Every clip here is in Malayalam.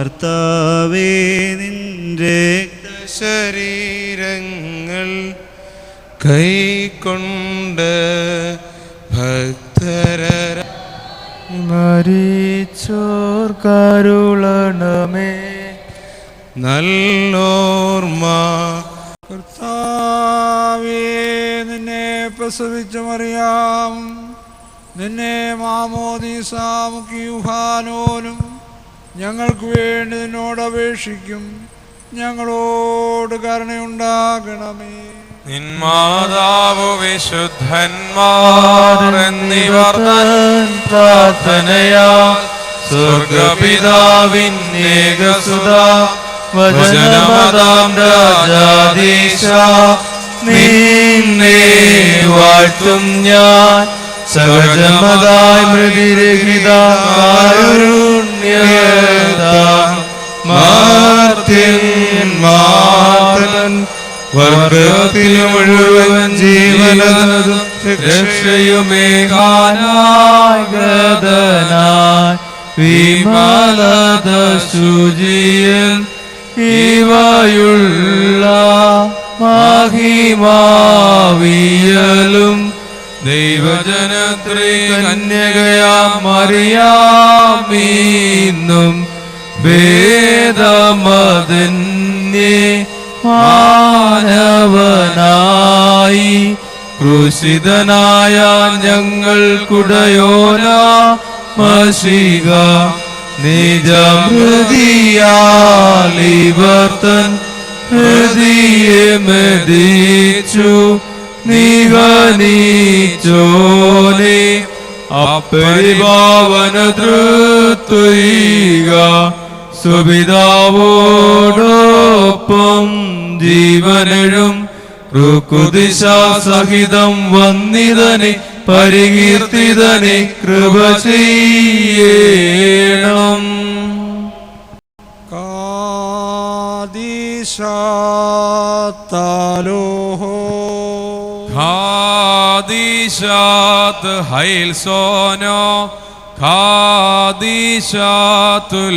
കർത്താവേ നിന്റെ ശരീരങ്ങൾ കൈക്കൊണ്ട് മരിച്ചോർക്കരുളണമേ. നല്ലോർമ്മ. കർത്താവേ നിന്നെ പ്രസവിച്ച മറിയാം നിന്നെ മാമോദീസാമുഖി യൂഹാനോനും ഞങ്ങൾക്ക് വേണ്ടി നിന്നോട് അപേക്ഷിക്കും. ഞങ്ങളോട് കരുണയുണ്ടാകണമേ. നിൻ മാതാവ് വിശുദ്ധന്മാർ എന്നിവർ തൻ പ്രാർത്ഥനയാ സ്വർഗപിതാവിന്നേകസുത വചനമതാം രാജാധീശ നിന്നെ വാഴ്ത്തും ഞാൻ. സഹജമതായി മൃതിരഹിതൻ വർഗത്തിൽ മുഴുവൻ ജീവനതും രക്ഷയുമേകാനാഗതനായി വിമലത ശുചിയൻ ഇവയുള്ള മഹിമാവിയലും ദൈവജനത്രീ കന്യകയാം മറിയാമീന്നും വേദമതന്യേ മാനവനായി ക്രൂശിതനായ ഞങ്ങൾക്കുടയോന മശിക നിജമൃതിയാലിവർത്തൻ ഹൃദയെ മെതിച്ചു നിഗനിച്ചോനെ അപരിഭാവന തൃത്വൈക സുപിതാവോടൊപ്പം ജീവനും ഋക്കുദിശ സഹിതം വന്നിതനെ പരികീർത്തിതനെ കൃപ ചെയ്യണം. കാദീശാത്താലോഹോ ഖാദീശാത്ത് ഹൈൽസോനോ ഖാദീശാത്ത്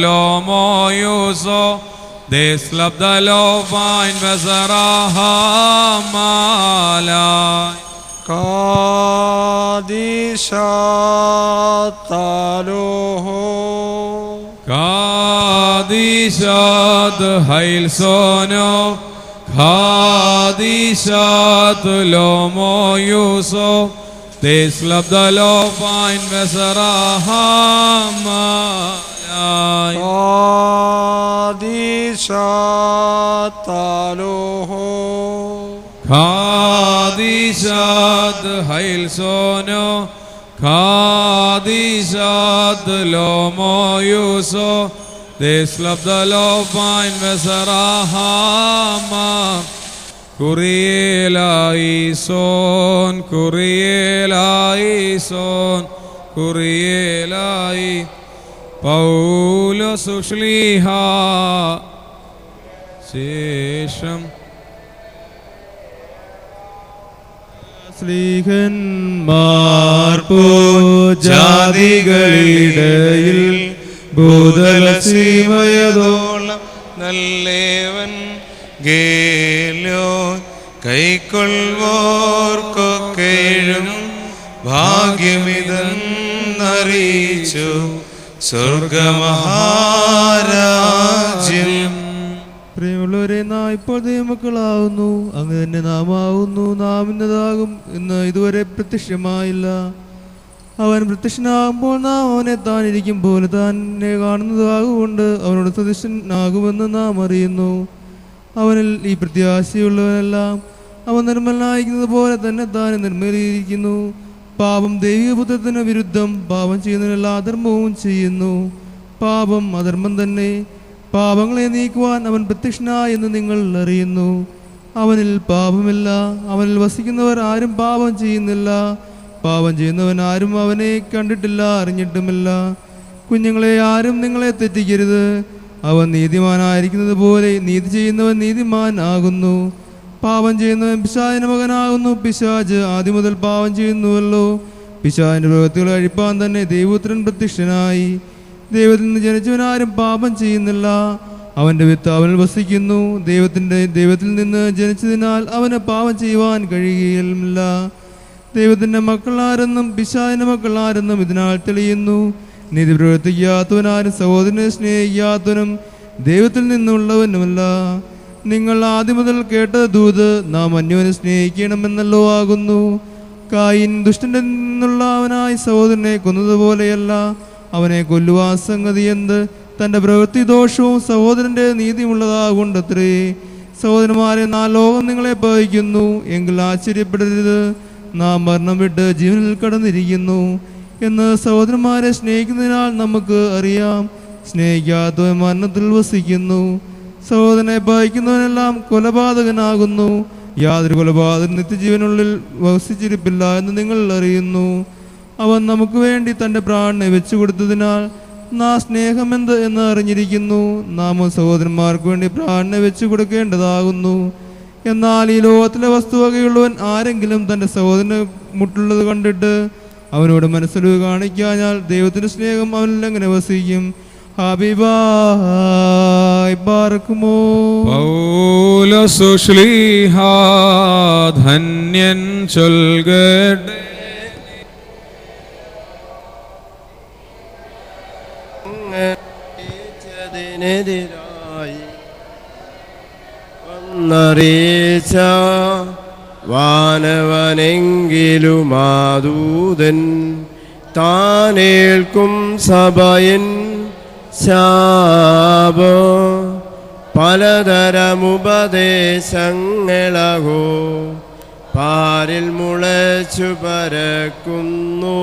ലോമോയൂസോ ദേസ്ലബ്ദലോ ഫൈൻ ബസറഹമാലായ് കാദീശാത്താലോഹോ ഖാദീശാത്ത് ഹൈൽസോനോ ഖാദീശാത്ത് ലോമോയൂസോ ദേസ്ലബ്ദലോ ഫൈൻ ബസറഹമാലായ് കാദീശാത്താലോഹോ ഖാദീശാത്ത് ഹൈൽസോനോ ഖാദീശാത്ത് ലോമോയൂസോ ദേസ്ലബ്ദലോ ഫൈൻ ബസറഹമാലായ് കുറിയേലായിസോൻ കുറിയേലായിസോൻ കുറിയേലായി പൗലോസ് ശ്ലീഹ ശേഷം സ്ലീഹന്മാർ ജാതികളിടയിൽ ഭൂതലസീമയതോളം നല്ലേവൻ ഗേലോ കൈക്കൊള്ളുവോർക്കൊക്കെഴും ഭാഗ്യമിതെന്നറിയിച്ചു സ്വർഗമഹാരാജ്യം. പ്രിയമുള്ളവരെ, നാം ഇപ്പോൾ ദൈവമക്കളാവുന്നു. അങ്ങ് തന്നെ നാം ആവുന്നു. നാം ഇന്നതാകും ഇന്ന് ഇതുവരെ പ്രത്യക്ഷമായില്ല. അവൻ പ്രത്യക്ഷനാകുമ്പോൾ നാം അവനെ താൻ ഇരിക്കും പോലെ തന്നെ കാണുന്നതാകൊണ്ട് അവനോട് സദൃശനാകുമെന്ന് നാം അറിയുന്നു. അവനിൽ ഈ പ്രത്യാശയുള്ളവനെല്ലാം അവൻ നിർമ്മലനായിരിക്കുന്നത് പോലെ തന്നെ താൻ നിർമ്മലീകരിക്കുന്നു. പാപം ദൈവികപുത്രത്തിന് വിരുദ്ധം. പാപം ചെയ്യുന്നതിനുള്ള അധർമ്മവും ചെയ്യുന്നു. പാപം അധർമ്മം തന്നെ. പാപങ്ങളെ നീക്കുവാൻ അവൻ പ്രത്യക്ഷനായി എന്ന് നിങ്ങൾ അറിയുന്നു. അവനിൽ പാപമില്ല. അവനിൽ വസിക്കുന്നവർ ആരും പാപം ചെയ്യുന്നില്ല. പാപം ചെയ്യുന്നവൻ ആരും അവനെ കണ്ടിട്ടില്ല, അറിഞ്ഞിട്ടുമില്ല. കുഞ്ഞുങ്ങളെ, ആരും നിങ്ങളെ തെറ്റിക്കരുത്. അവൻ നീതിമാനായിരിക്കുന്നത് പോലെ നീതി ചെയ്യുന്നവൻ നീതിമാൻ ആകുന്നു. പാപം ചെയ്യുന്നവൻ പിശാചിന്റെ മകനാകുന്നു. പിശാച് ആദ്യം മുതൽ പാപം ചെയ്യുന്നുവല്ലോ. പിശാചിന്റെ പ്രവൃത്തികളെ അഴിപ്പാൻ തന്നെ ദൈവപുത്രൻ പ്രത്യക്ഷനായി. ദൈവത്തിൽ നിന്ന് ജനിച്ചവനാരും പാപം ചെയ്യുന്നില്ല. അവൻ്റെ വിത്ത് അവനിൽ വസിക്കുന്നു. ദൈവത്തിൽ നിന്ന് ജനിച്ചതിനാൽ അവന് പാപം ചെയ്യുവാൻ കഴിയുകയില്ല. ദൈവത്തിൻ്റെ മക്കളാരെന്നും പിശാചിൻ്റെ മക്കളാരെന്നും ഇതിനാൽ തെളിയുന്നു. നീതി പ്രവർത്തിക്കാത്തവനാരും സഹോദരനെ സ്നേഹിക്കാത്തവനും ദൈവത്തിൽ നിന്നുള്ളവനുമല്ല. നിങ്ങൾ ആദ്യം മുതൽ കേട്ട ദൂത് നാം അന്യോനെ സ്നേഹിക്കണമെന്നല്ലോ ആകുന്നു. കായിൻ ദുഷ്ടൻ്റെ നിന്നുള്ള അവനായി സഹോദരനെ കൊന്നതുപോലെയല്ല. അവനെ കൊല്ലുവാൻ സംഗതി എന്ത്? തൻ്റെ പ്രവൃത്തി ദോഷവും സഹോദരൻ്റെ നീതിയുമുള്ളതാകൊണ്ടത്രേ. സഹോദരന്മാരെ, ലോകം നിങ്ങളെ പകയ്ക്കുന്നു എങ്കിൽ ആശ്ചര്യപ്പെടരുത്. നാം മരണം വിട്ട് ജീവനിൽ കടന്നിരിക്കുന്നു എന്ന് സഹോദരന്മാരെ സ്നേഹിക്കുന്നതിനാൽ നമുക്ക് അറിയാം. സ്നേഹിക്കാത്തവൻ മരണത്തിൽ വസിക്കുന്നു. സഹോദരനെ പകയ്ക്കുന്നവനെല്ലാം കൊലപാതകനാകുന്നു. യാതൊരു കൊലപാതകൻ നിത്യജീവനുള്ളിൽ വസിച്ചിരിപ്പില്ല എന്ന് നിങ്ങൾ അറിയുന്നു. അവൻ നമുക്ക് വേണ്ടി തൻ്റെ പ്രാണനെ വെച്ചു കൊടുത്തതിനാൽ നാം സ്നേഹമെന്ത് എന്ന് അറിഞ്ഞിരിക്കുന്നു. നാം സഹോദരന്മാർക്ക് വേണ്ടി പ്രാണനെ വെച്ചു കൊടുക്കേണ്ടതാകുന്നു. എന്നാൽ ഈ ലോകത്തിലെ വസ്തുവകയുള്ളവൻ ആരെങ്കിലും തൻ്റെ സഹോദരന് മുട്ടുള്ളത് കണ്ടിട്ട് അവനോട് മനസ്സലിവ് കാണിക്കാഞ്ഞാൽ ദൈവത്തിൻ്റെ സ്നേഹം അവനിൽ എങ്ങനെ വസിക്കും? ഹബീബായി പാർക്കുമോ. പൗലോസ് ശ്ലീഹ ധന്യൻ ചൊൽകട്ടെ. നെതിരായി വന്നറിയിച്ച വാനവനെങ്കിലുമാദൂതൻ താനേൽക്കും സഭയൻ ശാപ പലതരമുപദേശങ്ങളകോ പാരിൽ മുളച്ചു പരക്കുന്നു.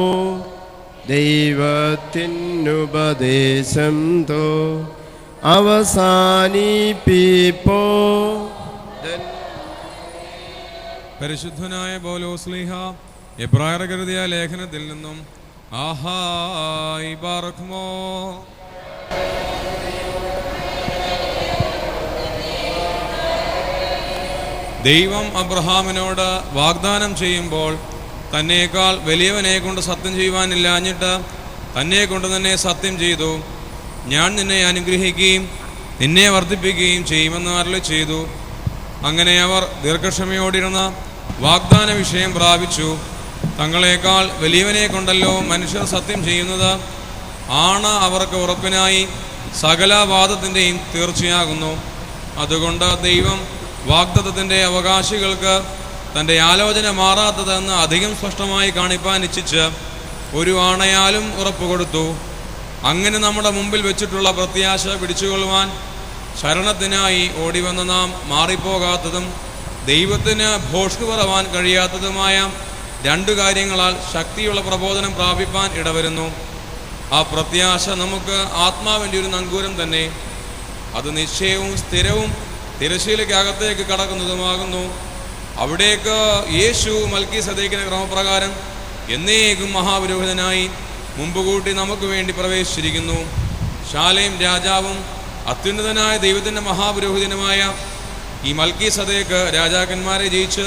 ദൈവത്തിനുപദേശം തോ അവസാനിപ്പിപ്പോ. പരിശുദ്ധനായ പൗലോസ് ശ്ലീഹ എബ്രായർക്ക് എഴുതിയ ലേഖനത്തിൽ നിന്നും ആഹായി പാർക്കുമോ. ദൈവം അബ്രഹാമിനോട് വാഗ്ദാനം ചെയ്യുമ്പോൾ തന്നേക്കാൾ വലിയവനെ കൊണ്ട് സത്യം ചെയ്യുവാനില്ലാഞ്ഞിട്ട് തന്നെ കൊണ്ട് തന്നെ സത്യം ചെയ്തു. ഞാൻ നിന്നെ അനുഗ്രഹിക്കുകയും നിന്നെ വർദ്ധിപ്പിക്കുകയും ചെയ്യുമെന്ന് അരുളി ചെയ്തു. അങ്ങനെ അവർ ദീർഘക്ഷമയോടിരുന്ന വാഗ്ദാന വിഷയം പ്രാപിച്ചു. തങ്ങളെക്കാൾ വലിയവനെ കൊണ്ടല്ലോ മനുഷ്യർ സത്യം ചെയ്യുന്നത്. ആണ് അവർക്ക് ഉറപ്പിനായി സകല വാദത്തിൻ്റെയും തീർച്ചയാകുന്നു. അതുകൊണ്ട് ദൈവം വാഗ്ദത്തത്തിൻ്റെ അവകാശികൾക്ക് തൻ്റെ ആലോചന മാറാത്തതെന്ന് അധികം സ്പഷ്ടമായി കാണിപ്പാൻ ഇച്ഛിച്ച് ഒരു ആണയാലും ഉറപ്പ് കൊടുത്തു. അങ്ങനെ നമ്മുടെ മുമ്പിൽ വെച്ചിട്ടുള്ള പ്രത്യാശ പിടിച്ചുകൊള്ളുവാൻ ശരണത്തിനായി ഓടിവന്ന നാം മാറിപ്പോകാത്തതും ദൈവത്തിന് ഭോഷ്കു പറവാൻ കഴിയാത്തതുമായ രണ്ടു കാര്യങ്ങളാൽ ശക്തിയുള്ള പ്രബോധനം പ്രാപിപ്പാൻ ഇടവരുന്നു. ആ പ്രത്യാശ നമുക്ക് ആത്മാവിൻ്റെ ഒരു നങ്കൂരം തന്നെ. അത് നിശ്ചയവും സ്ഥിരവും തിരശ്ശീലയ്ക്കകത്തേക്ക് കടക്കുന്നതുമാകുന്നു. അവിടേക്ക് യേശു മൽക്കീസദേക്കിന്റെ ക്രമപ്രകാരം എന്നേക്കും മഹാപുരോഹിതനായി മുമ്പുകൂട്ടി നമുക്ക് വേണ്ടി പ്രവേശിച്ചിരിക്കുന്നു. ശാലേം രാജാവും അത്യുന്നതനായ ദൈവത്തിൻ്റെ മഹാപുരോഹിതനുമായ ഈ മൽക്കീസദേക്ക് രാജാക്കന്മാരെ ജയിച്ച്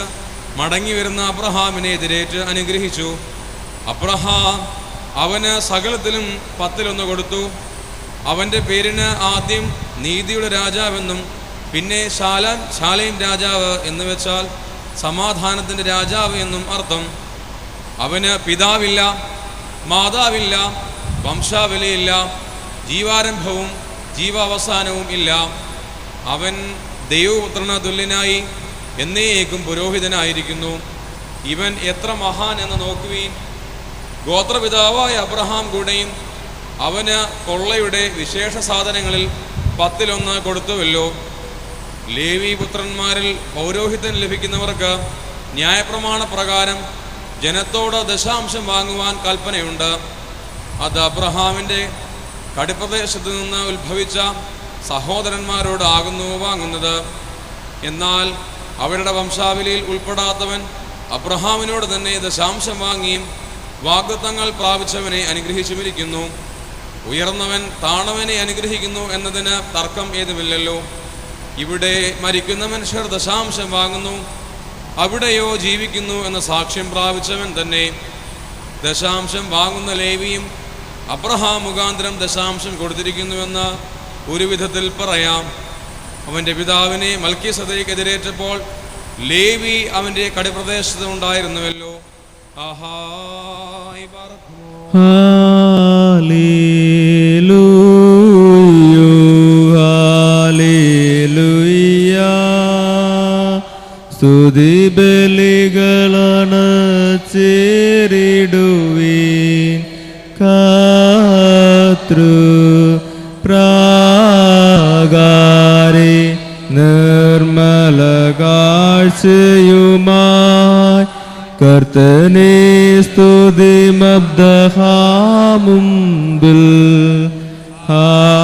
മടങ്ങി വരുന്ന അബ്രഹാമിനെ എതിരേറ്റ് അനുഗ്രഹിച്ചു. അബ്രഹാം അവന് സകലത്തിലും 10 കൊടുത്തു. അവൻ്റെ പേരിന് ആദ്യം നീതിയുടെ രാജാവെന്നും പിന്നെ ശാലേം രാജാവ് എന്ന് വെച്ചാൽ സമാധാനത്തിൻ്റെ രാജാവ് എന്നും അർത്ഥം. അവന് പിതാവില്ല, മാതാവില്ല, വംശാവലിയില്ല, ജീവാരംഭവും ജീവാവസാനവും ഇല്ല. അവൻ ദൈവപുത്രന് തുല്യനായി എന്നേക്കും പുരോഹിതനായിരിക്കുന്നു. ഇവൻ എത്ര മഹാൻ എന്ന് നോക്കുവീൻ. ഗോത്രപിതാവായ അബ്രഹാം കൂടെയും അവന് കൊള്ളയുടെ വിശേഷ സാധനങ്ങളിൽ 10 കൊടുത്തുവല്ലോ. ലേവി പുത്രന്മാരിൽ പൗരോഹിത്യം ലഭിക്കുന്നവർക്ക് ന്യായപ്രമാണ പ്രകാരം ജനത്തോട് ദശാംശം വാങ്ങുവാൻ കൽപ്പനയുണ്ട്. അത് അബ്രഹാമിൻ്റെ കടിപ്രദേശത്തു നിന്ന് ഉത്ഭവിച്ച സഹോദരന്മാരോടാകുന്നു വാങ്ങുന്നത്. എന്നാൽ അവരുടെ വംശാവലിയിൽ ഉൾപ്പെടാത്തവൻ അബ്രഹാമിനോട് തന്നെ ദശാംശം വാങ്ങിയും വാഗ്ദത്തങ്ങൾ പ്രാപിച്ചവനെ അനുഗ്രഹിച്ചുമിരിക്കുന്നു. ഉയർന്നവൻ താണവനെ അനുഗ്രഹിക്കുന്നു എന്നതിന് തർക്കം ഏതുമില്ലല്ലോ. ഇവിടെ മരിക്കുന്ന മനുഷ്യർ ദശാംശം വാങ്ങുന്നു, അവിടെയോ ജീവിക്കുന്നു എന്ന സാക്ഷ്യം പ്രാപിച്ചവൻ തന്നെ. ദശാംശം വാങ്ങുന്ന ലേവിയും അബ്രഹാം മുഖാന്തരം ദശാംശം കൊടുത്തിരിക്കുന്നുവെന്ന് ഒരു വിധത്തിൽ പറയാം. അവൻ്റെ പിതാവിനെ മൽക്കീസദേക്ക് എതിരേറ്റപ്പോൾ ലേവി അവൻ്റെ കടിപ്രദേശത്ത് ഉണ്ടായിരുന്നുവല്ലോ. സ്തുതി ബലികളാണ് ചേരിടുവീൻ കർത്തൃ പ്രാകാരെ നിർമ്മല കാഴ്ചയുമായി കർത്തനെ സ്തുതി മബ്ദഹാമുമ്പിൽ ഹല്ലേലൂയ.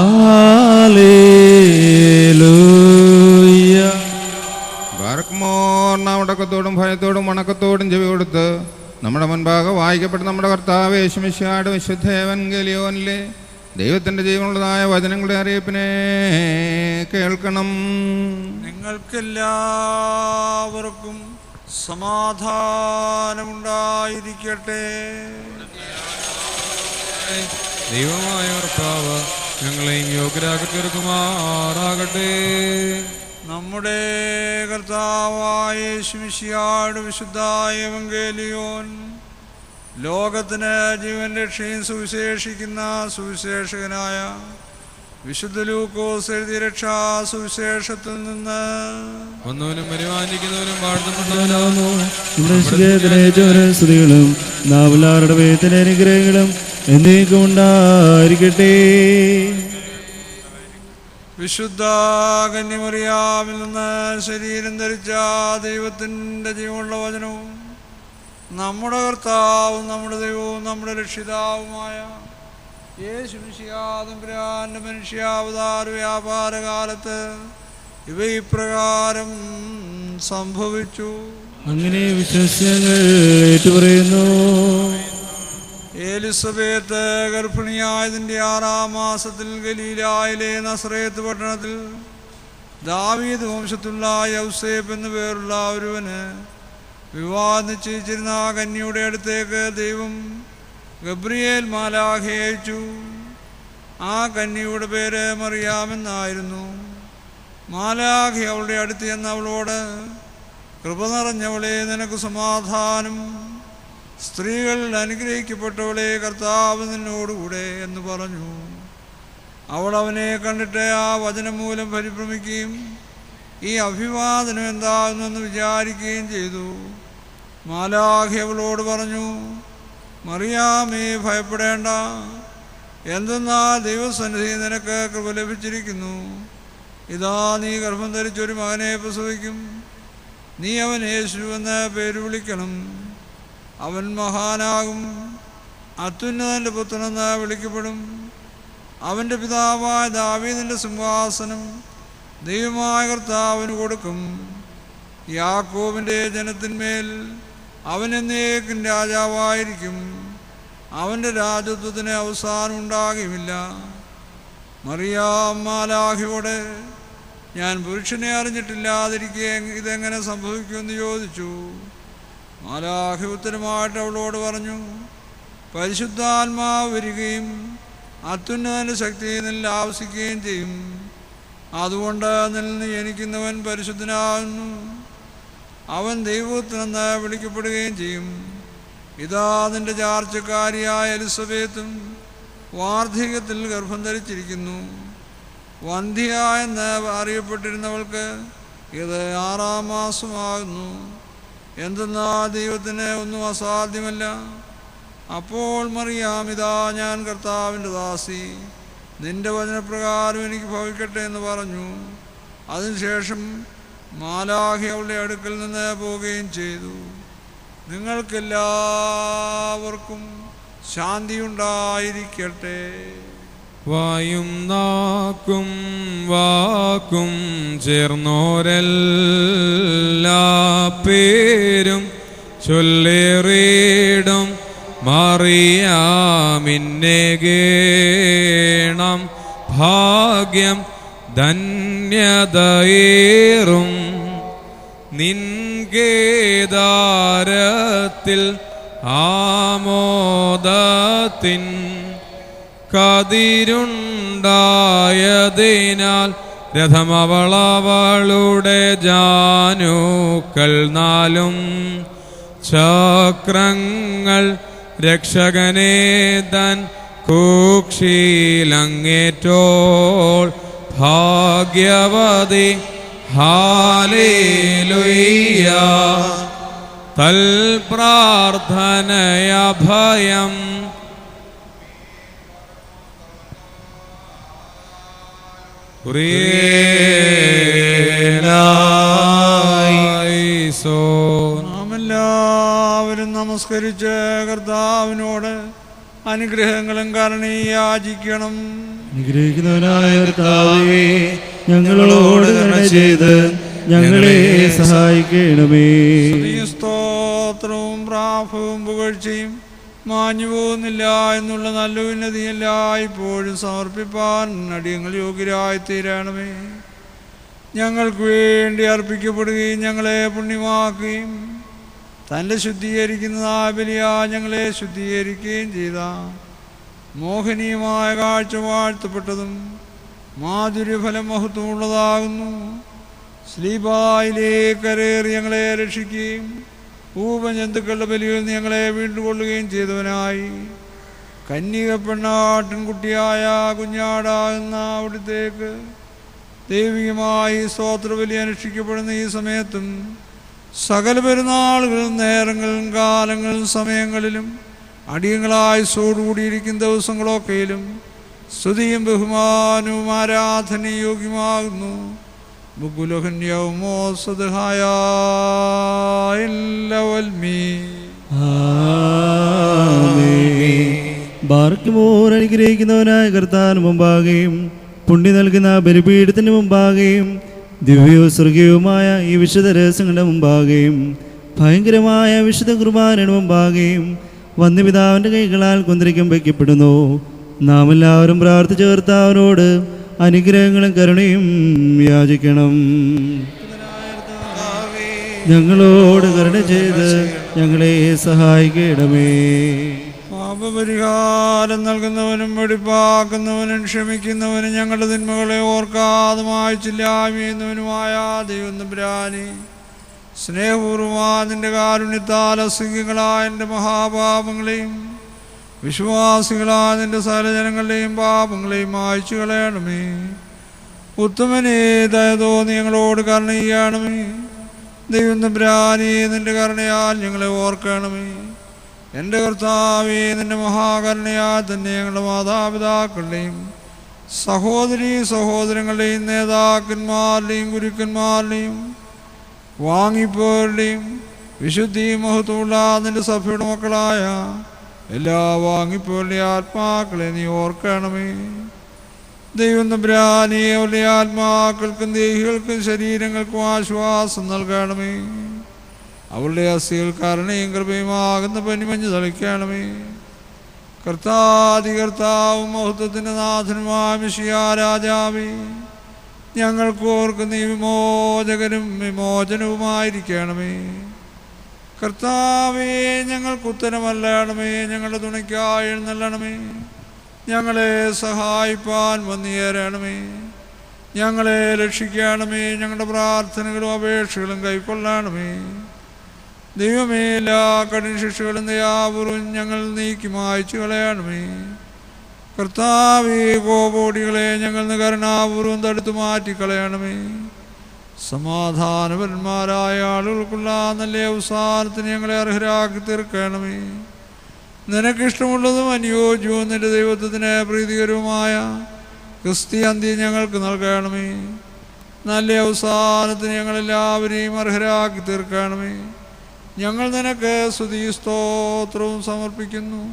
നാമടക്കത്തോടും ഭയത്തോടും വണക്കത്തോടും ചെവി കൊടുത്ത് നമ്മുടെ മുൻപാകെ വായിക്കപ്പെട്ട നമ്മുടെ കർത്താവ് യേശുമിശിഹായുടെ വിശുദ്ധ എവൻഗേലിയോനിലെ ദൈവത്തിൻ്റെ ജീവനുള്ളതായ വചനങ്ങളുടെ അറിയിപ്പിനെ കേൾക്കണം. നിങ്ങൾക്കെല്ലാവർക്കും സമാധാനമുണ്ടായിരിക്കട്ടെ. ദൈവമായ കർത്താവ് ഞങ്ങളെയും യോഗ്യരാക്കി തീർക്കുമാറാകട്ടെ. നമ്മുടെ കർത്താവായ യേശുമിശിഹായുടെ വിശുദ്ധ എവൻഗേലിയോൻ ലോകത്തിന് ജീവൻ രക്ഷയും സുവിശേഷിക്കുന്ന സുവിശേഷകനായ വിശുദ്ധ ലൂക്കോസ് എഴുതിയ രക്ഷാ സുവിശേഷത്തിൽ നിന്ന് ഒന്നവനും പരിപാലിക്കുന്നവനും വാഴ്ത്തപ്പെട്ടവനാകുന്നു. സ്തുതികളും നാവലാറുടെ വേദന അനുഗ്രഹങ്ങളും എന്നേക്കും ഉണ്ടായിരിക്കട്ടെ. വിശുദ്ധ കന്യമറിയാമിൽ നിന്ന് ശരീരം ധരിച്ച ദൈവത്തിൻ്റെ ജീവനുള്ള വചനവും നമ്മുടെ കർത്താവും നമ്മുടെ ദൈവവും നമ്മുടെ രക്ഷിതാവുമായ യേശുമിശിഹാ തമ്പുരാന്റെ മനുഷ്യാവതാര വ്യാപാരകാലത്ത് ഇവ ഇപ്രകാരം സംഭവിച്ചു. അങ്ങനെ വിശ്വാസങ്ങൾ ഏറ്റുപറയുന്നു. എലിസബേത്ത് ഗർഭിണിയായതിൻ്റെ 6-ാം മാസത്തിൽ ഗലീലായിലെ നസറേത്ത് പട്ടണത്തിൽ ദാവീദ് വംശത്തുള്ള യൗസേപ്പ് എന്നു പേരുള്ള ഒരുവന് വിവാഹം നിശ്ചയിച്ചിരുന്ന കന്യയുടെ അടുത്തേക്ക് ദൈവം ഗബ്രിയേൽ മാലാഖയെ അയച്ചു. ആ കന്യയുടെ പേര് മറിയാമെന്നായിരുന്നു. മാലാഖ അവളുടെ അടുത്ത് ചെന്ന് അവളോട്, കൃപ നിറഞ്ഞവളെ, നിനക്ക് സമാധാനം, സ്ത്രീകൾ അനുഗ്രഹിക്കപ്പെട്ടവളെ, കർത്താവ് നിന്നോടുകൂടെ എന്ന് പറഞ്ഞു. അവൾ അവനെ കണ്ടിട്ട് ആ വചനം മൂലം പരിഭ്രമിക്കുകയും ഈ അഭിവാദനം എന്താകുന്നെന്ന് വിചാരിക്കുകയും ചെയ്തു. മാലാഖ അവളോട് പറഞ്ഞു, മറിയാമേ, ഭയപ്പെടേണ്ട, എന്തെന്നാൽ ദൈവസന്നിധി നിനക്ക് കൃപ ലഭിച്ചിരിക്കുന്നു. ഇതാ നീ ഗർഭം ധരിച്ചൊരു മകനെ പ്രസവിക്കും. നീ അവൻ യേശു എന്ന് പേര് വിളിക്കണം. അവൻ മഹാനാകും, അത്യുന്നതൻ്റെ പുത്രനെന്ന് വിളിക്കപ്പെടും. അവൻ്റെ പിതാവായ ദാവീദിൻ്റെ സിംഹാസനം ദൈവമായ കർത്താവിന് കൊടുക്കും. യാക്കോബിൻ്റെ ജനത്തിന്മേൽ അവൻ എന്നേക്കും രാജാവായിരിക്കും. അവൻ്റെ രാജത്വത്തിന് അവസാനം ഉണ്ടാകുകയുമില്ല. മറിയാം മാലാഖയോട്, ഞാൻ പുരുഷനെ അറിഞ്ഞിട്ടില്ലാതിരിക്കെ ഇതെങ്ങനെ സംഭവിക്കുമെന്ന് ചോദിച്ചു. മാലാഖ ഉത്തരമായിട്ട് അവളോട് പറഞ്ഞു, പരിശുദ്ധാത്മാവ് വരികയും അത്യുന്നതൻ്റെ ശക്തി നിന്നിൽ ആവസിക്കുകയും ചെയ്യും. അതുകൊണ്ട് നിന്ന് ജനിക്കുന്നവൻ പരിശുദ്ധനാകുന്നു. അവൻ ദൈവത്തിനെന്ന് വിളിക്കപ്പെടുകയും ചെയ്യും. ഇതാ നിന്റെ ചാർച്ചക്കാരിയായ എലിസബേത്തും വാർദ്ധക്യത്തിൽ ഗർഭം ധരിച്ചിരിക്കുന്നു. വന്ധ്യ എന്ന് അറിയപ്പെട്ടിരുന്നവൾക്ക് ഇത് 6-ാം മാസമാകുന്നു. എന്തെന്നാൽ ദൈവത്തിന് ഒന്നും അസാധ്യമല്ല. അപ്പോൾ മറിയാം, ഇതാ ഞാൻ കർത്താവിൻ്റെ ദാസി, നിന്റെ വചനപ്രകാരം എനിക്ക് ഭവിക്കട്ടെ എന്ന് പറഞ്ഞു. അതിനുശേഷം മാലാഖ അവളുടെ അടുക്കൽ നിന്ന് പോവുകയും ചെയ്തു. നിങ്ങൾക്കെല്ലാവർക്കും ശാന്തിയുണ്ടായിരിക്കട്ടെ. വായും നാക്കും വാക്കും ചേർന്നോരെല്ലാ പേരും ചൊല്ലേറിയിടും മറിയാമിന്നേകേണം ഭാഗ്യം ധന്യതയേറും നിൻകേദാരത്തിൽ ആമോദത്തിൻ കതിരുണ്ടായതിനാൽ രഥമവളവളുടെ ജാനുക്കൾ നാലും ചക്രങ്ങൾ രക്ഷകനെ തൻ കൂക്ഷിയിലങ്ങേറ്റോൾ ഭാഗ്യവതി ഹാലേലുയ്യ തൽ പ്രാർത്ഥനയഭയം നാം എല്ലാവരും നമസ്കരിച്ച് കർത്താവിനോട് അനുഗ്രഹങ്ങളും കരുണയാചിക്കണം. അനുഗ്രഹിക്കുന്നവനായ കർത്താവേ, ഞങ്ങളോട് കരുണ ചെയ്ത് ഞങ്ങളെ സഹായിക്കണമേ. സ്തോത്രവും പ്രാഭവും പുകഴ്ചയും മാഞ്ഞു പോകുന്നില്ല എന്നുള്ള നല്ല ഉന്നതിയല്ല ഇപ്പോഴും സമർപ്പിപ്പാൻ അടിയങ്ങൾ യോഗ്യരായി തീരണമേ. ഞങ്ങൾക്ക് വേണ്ടി അർപ്പിക്കപ്പെടുകയും ഞങ്ങളെ പുണ്യമാക്കുകയും തൻ്റെ ശുദ്ധീകരിക്കുന്നതായ ബലിയാ ഞങ്ങളെ ശുദ്ധീകരിക്കുകയും ചെയ്ത മോഹനീയമായ കാഴ്ച വാഴ്ത്തപ്പെട്ടതും മാധുര്യഫലം മഹത്വമുള്ളതാകുന്നു. സ്ലീബായിലേക്കരേറി ഞങ്ങളെ രക്ഷിക്കുകയും ഊപജന്തുക്കളുടെ ബലിയിൽ ഞങ്ങളെ വീണ്ടുകൊള്ളുകയും ചെയ്തവനായി കന്യക പെണ്ണാട്ടിൻകുട്ടിയായ കുഞ്ഞാടാകുന്ന അവിടുത്തേക്ക് ദൈവികമായി സ്തോത്രബലി അനുഷ്ഠിക്കപ്പെടുന്ന ഈ സമയത്തും സകല പെരുന്നാളുകളും നേരങ്ങളും കാലങ്ങളും സമയങ്ങളിലും അടിയങ്ങളായി സോടുകൂടിയിരിക്കുന്ന ദിവസങ്ങളൊക്കെയിലും സ്തുതിയും ബഹുമാനവും ആരാധനയും യോഗ്യമാകുന്നു. ബാർക്കുമോർ അനുഗ്രഹിക്കുന്നവനായ കർത്താവിന് മുമ്പാകെയും പുണ്യ നൽകുന്ന ബലിപീഠത്തിന് മുമ്പാകെയും ദിവ്യവും സ്വർഗീയവുമായ ഈ വിശുദ്ധ രഹസ്യങ്ങളുടെ മുമ്പാകെയും ഭയങ്കരമായ വിശുദ്ധ കുർബാനയുടെ മുമ്പാകെയും വന്യപിതാവിൻ്റെ കൈകളാൽ കുന്തിരിക്കം വയ്ക്കപ്പെടുന്നു. നാം എല്ലാവരും പ്രാർത്ഥിച്ച കർത്താവിനോട് അനുഗ്രഹങ്ങളും കരുണയും യാചിക്കണം. ഞങ്ങളോട് കരുണ ചെയ്ത് ഞങ്ങളെ സഹായിക്കണമേ. പാപപരിഹാരം നൽകുന്നവനും വെടിപ്പാക്കുന്നവനും ക്ഷമിക്കുന്നവനും ഞങ്ങളുടെ തിന്മകളെ ഓർക്കാതെ മായ്ച്ചില്ലായ്മയുന്നവനുമായ ദൈവം തമ്പുരാനെ, സ്നേഹപൂർവ്വമായ നിന്റെ കാരുണ്യത്താൽ അസംഖ്യങ്ങളായ എൻ്റെ മഹാപാപങ്ങളെയും വിശ്വാസികളായ നിന്റെ സകലജനങ്ങളുടെയും പാപങ്ങളെയും മായ്ച്ചു കളയണമേ. ഉത്തമനേ, ദയ തോന്നി ഞങ്ങളോട് കരുണ ചെയ്യണമേ. ദൈവം തമ്പുരാനേ, നിന്റെ കരുണയാൽ ഞങ്ങളെ ഓർക്കണമേ. എൻ്റെ കർത്താവേ, നിന്റെ മഹാകരുണയാൽ തന്നെ ഞങ്ങളുടെ മാതാപിതാക്കളുടെയും സഹോദരീ സഹോദരങ്ങളുടെയും നേതാക്കന്മാരുടെയും ഗുരുക്കന്മാരുടെയും വാങ്ങിപ്പോരുടെയും വിശുദ്ധിയും മഹത്വമുള്ള നിന്റെ സഭയുടെ മക്കളായ എല്ലാ വാങ്ങിപ്പോരുടെ ആത്മാക്കളെ നീ ഓർക്കണമേ. ദൈവം തമ്പുരാനേ, അവരുടെ ആത്മാക്കൾക്കും ദേഹികൾക്കും ശരീരങ്ങൾക്കും ആശ്വാസം നൽകണമേ. അവളുടെ അസ്ഥികൾ കരുണയും കൃപയുമാകുന്ന പനിമഞ്ഞ് തളിക്കണമേ. കർത്താവും മഹത്വത്തിൻ്റെ നാഥനുമായ മിശിഹാ രാജാവേ, ഞങ്ങൾക്ക് ഓർക്കുന്ന ഈ വിമോചകനും വിമോചനവുമായിരിക്കണമേ. കർത്താവേ, ഞങ്ങൾക്ക് ഉത്തരമല്ലണമേ. ഞങ്ങളുടെ തുണയ്ക്കായി എഴുന്നള്ളണമേ. ഞങ്ങളെ സഹായിപ്പാൻ വന്നുചേരണമേ. ഞങ്ങളെ രക്ഷിക്കണമേ. ഞങ്ങളുടെ പ്രാർത്ഥനകളും അപേക്ഷകളും കൈക്കൊള്ളണമേ. ദൈവമേ, എല്ലാ കഠിന ശിക്ഷകളും ദയാപൂർവം ഞങ്ങൾ നീക്കി മായ്ച്ചു കളയണമേ. കർത്താവേ, കോപോടികളെ ഞങ്ങൾ കരുണാപൂർവം തടുത്തു മാറ്റിക്കളയണമേ. സമാധാനപരന്മാരായ ആളുകൾക്കുള്ള നല്ല അവസാനത്തിന് ഞങ്ങളെ അർഹരാക്കി തീർക്കണമേ. നിനക്കിഷ്ടമുള്ളതും അനുയോജ്യവും നിന്റെ ദൈവത്വത്തിന് പ്രീതികരവുമായ ക്രിസ്ത്യാന്തി ഞങ്ങൾക്ക് നൽകണമേ. നല്ല അവസാനത്തിന് ഞങ്ങളെല്ലാവരെയും അർഹരാക്കി തീർക്കണമേ. ഞങ്ങൾ നിനക്ക് സ്തുതി സ്തോത്രവും സമർപ്പിക്കുന്നു,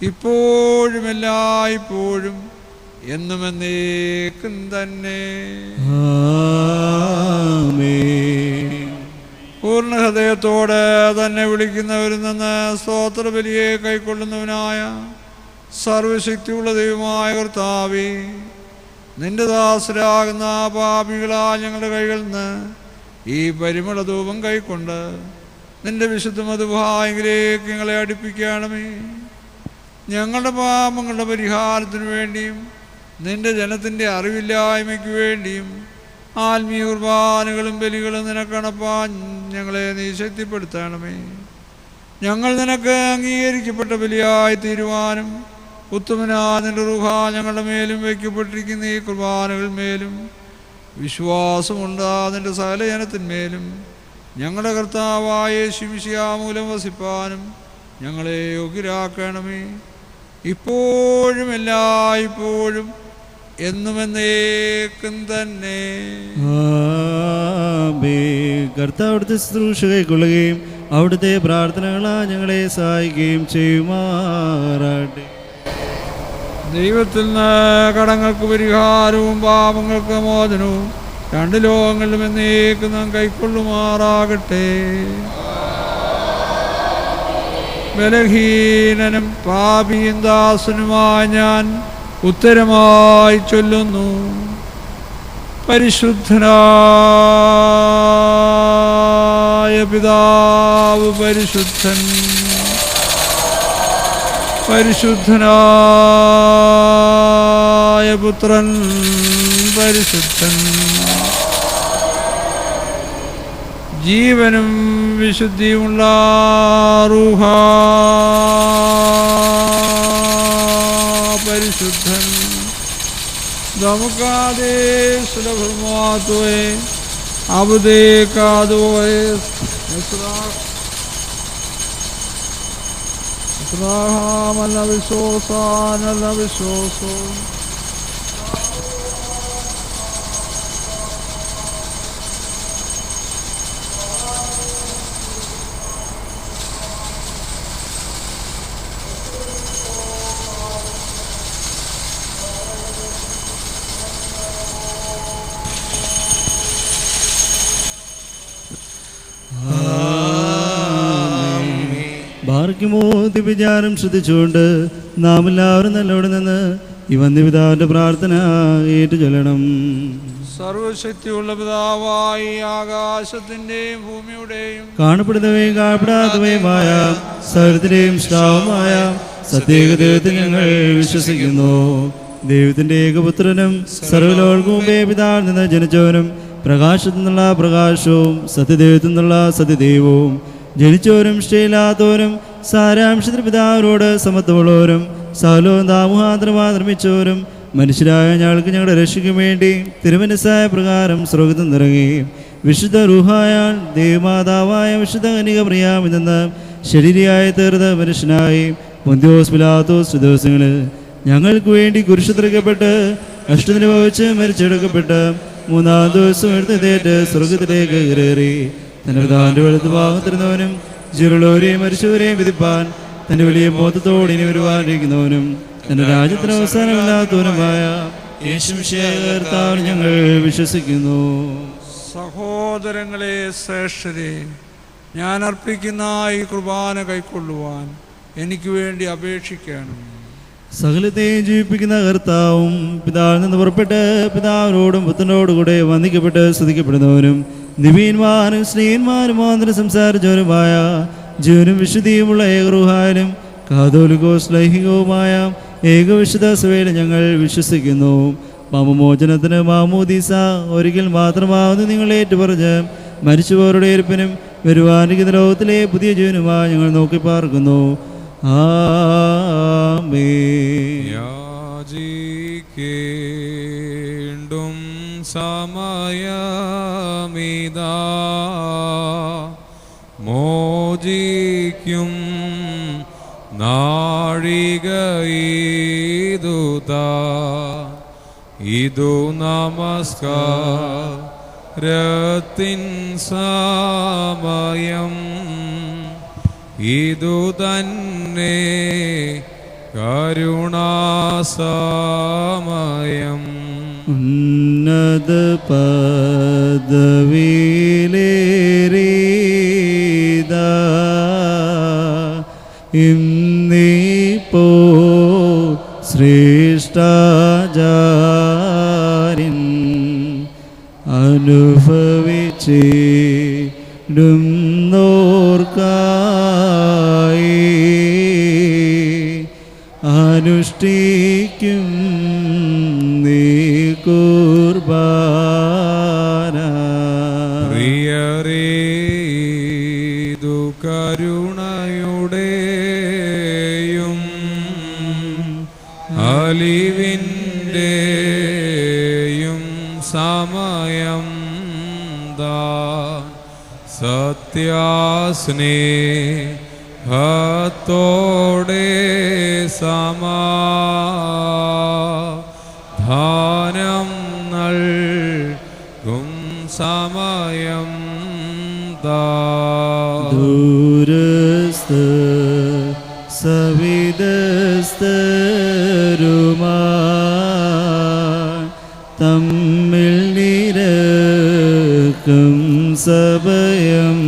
ഇപ്പോഴും എല്ലായ്പ്പോഴും എന്നും എന്നേക്കും തന്നെ. പൂർണ്ണ ഹൃദയത്തോടെ തന്നെ വിളിക്കുന്നവരിൽ നിന്ന് സ്തോത്രബലിയെ കൈക്കൊള്ളുന്നവനായ സർവശക്തിയുള്ള ദൈവമായ കർത്താവേ, നിന്റെ ദാസരാകുന്ന പാപികളാൽ ഞങ്ങളുടെ കൈകളിൽ നിന്ന് ഈ പരിമള ധൂപം കൈക്കൊണ്ട് നിന്റെ വിശുദ്ധ മധുഭായങ്കിലേക്ക് ഞങ്ങളെ അടുപ്പിക്കണമേ. ഞങ്ങളുടെ പാപങ്ങളുടെ പരിഹാരത്തിനു വേണ്ടിയും നിന്റെ ജനത്തിൻ്റെ അറിവില്ലായ്മയ്ക്ക് വേണ്ടിയും ആത്മീയ കുർബാനകളും ബലികളും നിനക്കണപ്പാൻ ഞങ്ങളെ നീ ശക്തിപ്പെടുത്തണമേ. ഞങ്ങൾ നിനക്ക് അംഗീകരിക്കപ്പെട്ട ബലിയായി തീരുവാനും ഉത്തമനാഥൻ്റെ റൂഹ ഞങ്ങളുടെ മേലും വയ്ക്കപ്പെട്ടിരിക്കുന്ന ഈ കുർബാനകൾ മേലും വിശ്വാസമുണ്ടാതിൻ്റെ സകല ജനത്തിന്മേലും ഞങ്ങളുടെ കർത്താവായ യേശുമിശിഹാ മൂലം വസിപ്പാനും ഞങ്ങളെ യോഗ്യരാക്കണമേ. ഇപ്പോഴും എല്ലായ്പ്പോഴും എന്നുമെന്നേക്കും തന്നെ. കർത്താവ് അവിടുത്തെ ശുശ്രൂഷ കൈക്കൊള്ളുകയും അവിടുത്തെ പ്രാർത്ഥനകളാ ഞങ്ങളെ സഹായിക്കുകയും ചെയ്യുമാറാട്ടെ. ദൈവത്തിൽ നിന്ന് കടങ്ങൾക്ക് പരിഹാരവും പാപങ്ങൾക്ക് മോചനവും രണ്ട് ലോകങ്ങളിലും എന്നേക്കും നാം കൈക്കൊള്ളുമാറാകട്ടെ. ബലഹീനനും പാപിയും ദാസനുമായ ഞാൻ ഉത്തരമായി ചൊല്ലുന്നു, പരിശുദ്ധനായ പിതാവ് പരിശുദ്ധൻ, പരിശുദ്ധനായ പുത്രൻ പരിശുദ്ധൻ, ജീവനും വിശുദ്ധിയുമുള്ള റൂഹ പരിശുദ്ധൻ. നമുക്കാതെ സുലഭമാത്തോയെ അബുദേക്കാതോയെ നല്ല വിശ്വാസം നല്ല വിശ്വാസം. ബാർക്കുമോ ദിവ്യചാരം ശ്രദ്ധിച്ചുകൊണ്ട് നാം എല്ലാവരും നല്ലോടെ നിന്ന് ഈ വന്യപിതാവിന്റെ പ്രാർത്ഥന ഏറ്റുചൊല്ലണം. സർവശക്തിയുള്ള പിതാവായി ആകാശത്തിന്റെയും ഭൂമിയുടെയും കാണപ്പെടുന്നവയും കാണപ്പെടാത്തവയുമായ സകലത്തിന്റെയും ശ്രാവമായ സത്യേക ദൈവത്തിൽ ഞങ്ങൾ വിശ്വസിക്കുന്നു. ദൈവത്തിന്റെ ഏകപുത്രനും സർവ്വലോകർക്കും മുമ്പേ പിതാവിൽ നിന്ന് ജനിച്ചവനും പ്രകാശത്തിൽ നിന്നുള്ള പ്രകാശവും സത്യദൈവത്തിൽ നിന്നുള്ള സത്യദൈവവും ജനിച്ചവരും ഇഷ്ടയില്ലാത്തവരും സാരാംശത്തിൽ പിതാവിനോട് സമത്വമുള്ളവരും സകലവും താമുഹാന്തരമായി നിർമ്മിച്ചവരും മനുഷ്യരായ ഞങ്ങൾക്ക് ഞങ്ങളുടെ രക്ഷയ്ക്ക് വേണ്ടി തിരുമനസ്സായ പ്രകാരം സ്വർഗ്ഗത്തിൽ നിറങ്ങി വിശുദ്ധ റൂഹായാൽ ദൈവമാതാവായ വിശുദ്ധ കന്യക മറിയാമിൽ നിന്ന് ശരീരിയായി തീർന്ന മനുഷ്യനായി പൊന്തിയോസ് പിലാത്തോസ് ദിവസങ്ങളിൽ ഞങ്ങൾക്ക് വേണ്ടി കുരിശുതറയ്ക്കപ്പെട്ട് കഷ്ടത്തിന് ഭവിച്ച് മരിച്ചെടുക്കപ്പെട്ട് മൂന്നാം ദിവസം എഴുന്നേറ്റ് സ്വർഗത്തിലേക്ക് കയറി തന്റെ പിതാവിന്റെ വലത്ത് ഭാഗത്തിരുന്നവനും ജീവനുള്ളവരെയും മരിച്ചവരെയും വിധിപ്പാൻ തന്റെ വലിയ ബോധത്തോടെ ഇനി വരുവാനിരിക്കുന്നവനും തന്റെ രാജ്യത്തിന് അവസാനമില്ലാത്തവനുമായ യേശുമിശിഹായ കർത്താവിൽ ഞങ്ങൾ വിശ്വസിക്കുന്നു. സഹോദരങ്ങളെ ശ്രേഷ്ഠരെ, ഞാൻ അർപ്പിക്കുന്ന ഈ കുർബാന കൈക്കൊള്ളുവാൻ എനിക്ക് വേണ്ടി അപേക്ഷിക്കണം. സകലത്തെയും ജീവിപ്പിക്കുന്ന കർത്താവും പിതാവിൽ നിന്ന് പുറപ്പെട്ട് പിതാവിനോടും പുത്രനോടും കൂടെ വന്ദിക്കപ്പെട്ട് സ്തുതിക്കപ്പെടുന്നവനും ദിവ്യന്മാരും സ്നേഹന്മാരും മാത്രം സംസാരിച്ചവരുമായ ജീവനും വിശുദ്ധിയുമുള്ള ഏകറുഹാനും കാതോലികോസ് ലൈഹികവുമായ ഏകവിശുദ്ധ സഭയിൽ ഞങ്ങൾ വിശ്വസിക്കുന്നു. പാപമോചനത്തിന് മാമോദീസ ഒരിക്കൽ മാത്രമാവുന്ന നിങ്ങൾ ഏറ്റുപറഞ്ഞ് മരിച്ചുപോരുടെ ഇരിപ്പിനും വരുവാനിരിക്കുന്ന ലോകത്തിലെ പുതിയ ജീവനുമായി ഞങ്ങൾ നോക്കി പാർക്കുന്നു. യാചിക്കേണ്ടും സമയമിതാ മോചിക്കും നാഴികയിതുതാ ഇതു നമസ്കാരത്തിൻ സമയം ഇതു തന്നെ കരുണാസമയം. ഉന്നത പദവിയിലേറിയതാ ഇന്നിപ്പോ ശ്രേഷ്ഠാചാര്യൻ അനുഭവിച്ചിടുന്നോർക്കായി അനുഷ്ഠിക്കും നീ കുർബാന. പ്രിയരേതു കരുണയുടെയും അലിവിൻ്റെയും സമയം സത്യാസ്നേഹത്തോടെ സമാധാനം നൽകും സമയം ദൂരസ്ഥ സവിധസ്ഥരുമാ തമ്മിൽ നിരക്കും സഭയം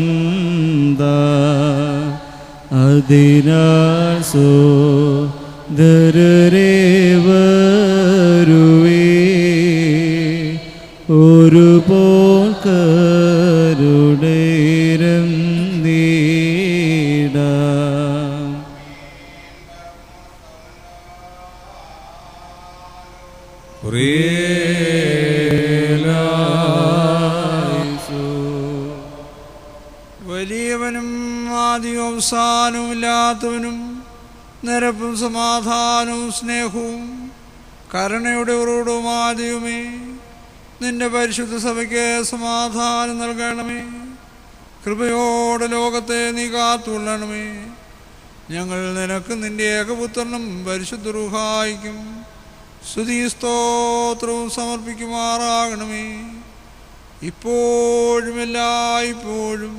അതിനാൽ സോദരരേ വരുവേ ഒരുപോൽ കരുണേരം നീടാം. വലിയവനും ആദ്യവും അവസാനവും ഇല്ലാത്തവനും നിരപ്പും സമാധാനവും സ്നേഹവും കരുണയുടെ ഉറവിടവും ആദ്യവുമേ, നിന്റെ പരിശുദ്ധ സഭയ്ക്ക് സമാധാനം നൽകണമേ. കൃപയോടെ ലോകത്തെ നീ കാത്തുകൊള്ളണമേ. ഞങ്ങൾ നിനക്ക് നിന്റെ ഏകപുത്രനും പരിശുദ്ധ റൂഹായിക്കും സ്തുതി സ്തോത്രവും സമർപ്പിക്കുമാറാകണമേ, ഇപ്പോഴും എല്ലായ്പ്പോഴും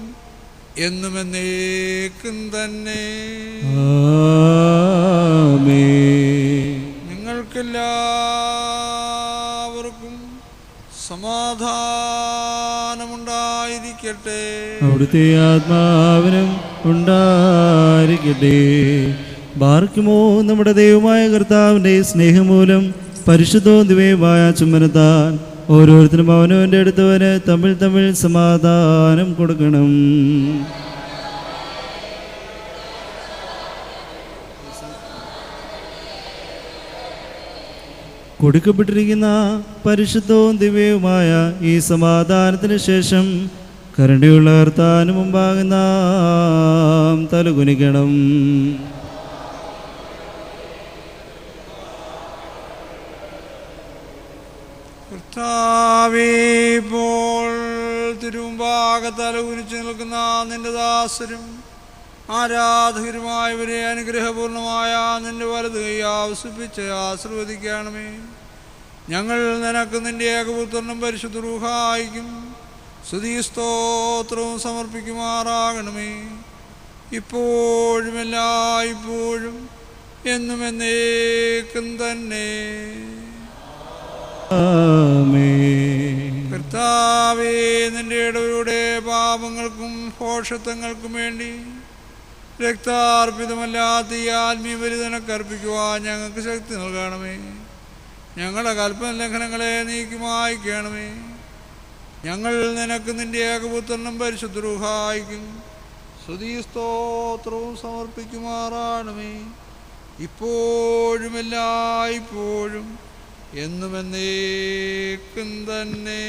എന്നും എന്നേക്കും തന്നെ. നിങ്ങൾക്കെല്ലാവർക്കും സമാധാനമുണ്ടായിരിക്കട്ടെ. അവിടുത്തെ ആത്മാവിനും ഉണ്ടായിരിക്കട്ടെ. ബാർക്കുമോ നമ്മുടെ ദൈവമായ കർത്താവിൻ്റെ സ്നേഹമൂലം പരിശുദ്ധവും ദിവ്യവുമായ ചുംബനത്താൽ ഓരോരുത്തരും അവനവൻ്റെ അടുത്തവന് തമ്മിൽ തമ്മിൽ സമാധാനം കൊടുക്കണം. കൊടുക്കപ്പെട്ടിരിക്കുന്ന പരിശുദ്ധവും ദിവ്യവുമായ ഈ സമാധാനത്തിന് ശേഷം കരുണയുള്ള കർത്താവിന് മുമ്പാകെ നാം തലകുനിക്കണം. കർത്താവേ, ഇപ്പോൾ തിരുമുമ്പാകെ തലകുനിച്ച് നിൽക്കുന്ന നിന്റെ ദാസരും ആരാധകരുമായവരെ അനുഗ്രഹപൂർണമായ നിന്റെ വലത് കൈ ആവസിപ്പിച്ച് ആശീർവദിക്കണമേ. ഞങ്ങൾ നിനക്ക് നിന്റെ ഏകപുത്രനും പരിശുദ്ധ റൂഹായിക്കും സ്തുതി സ്തോത്രവും സമർപ്പിക്കുമാറാകണമേ, ഇപ്പോഴും എല്ലായ്പ്പോഴും എന്നും എന്നേക്കും തന്നെ. കർത്താവേ, നിന്റെ ഇടവരുടെ പാപങ്ങൾക്കും ഭോഷത്വങ്ങൾക്കും വേണ്ടി രക്താർപ്പിതമല്ലാത്ത ഈ ആത്മീയ ബലി നിനക്ക് അർപ്പിക്കുവാൻ ഞങ്ങൾക്ക് ശക്തി നൽകണമേ. ഞങ്ങളുടെ കൽപ്പന ലംഘനങ്ങളെ നീക്കി മായ്ക്കണമേ. ഞങ്ങൾ നിനക്ക് നിന്റെ ഏകപുത്രനും പരിശുദ്ധ റൂഹായിക്കും സ്തുതി സ്തോത്രവും സമർപ്പിക്കുമാറാണമേ, ഇപ്പോഴും എല്ലായ്പ്പോഴും എന്നും എന്നേക്കും തന്നെ.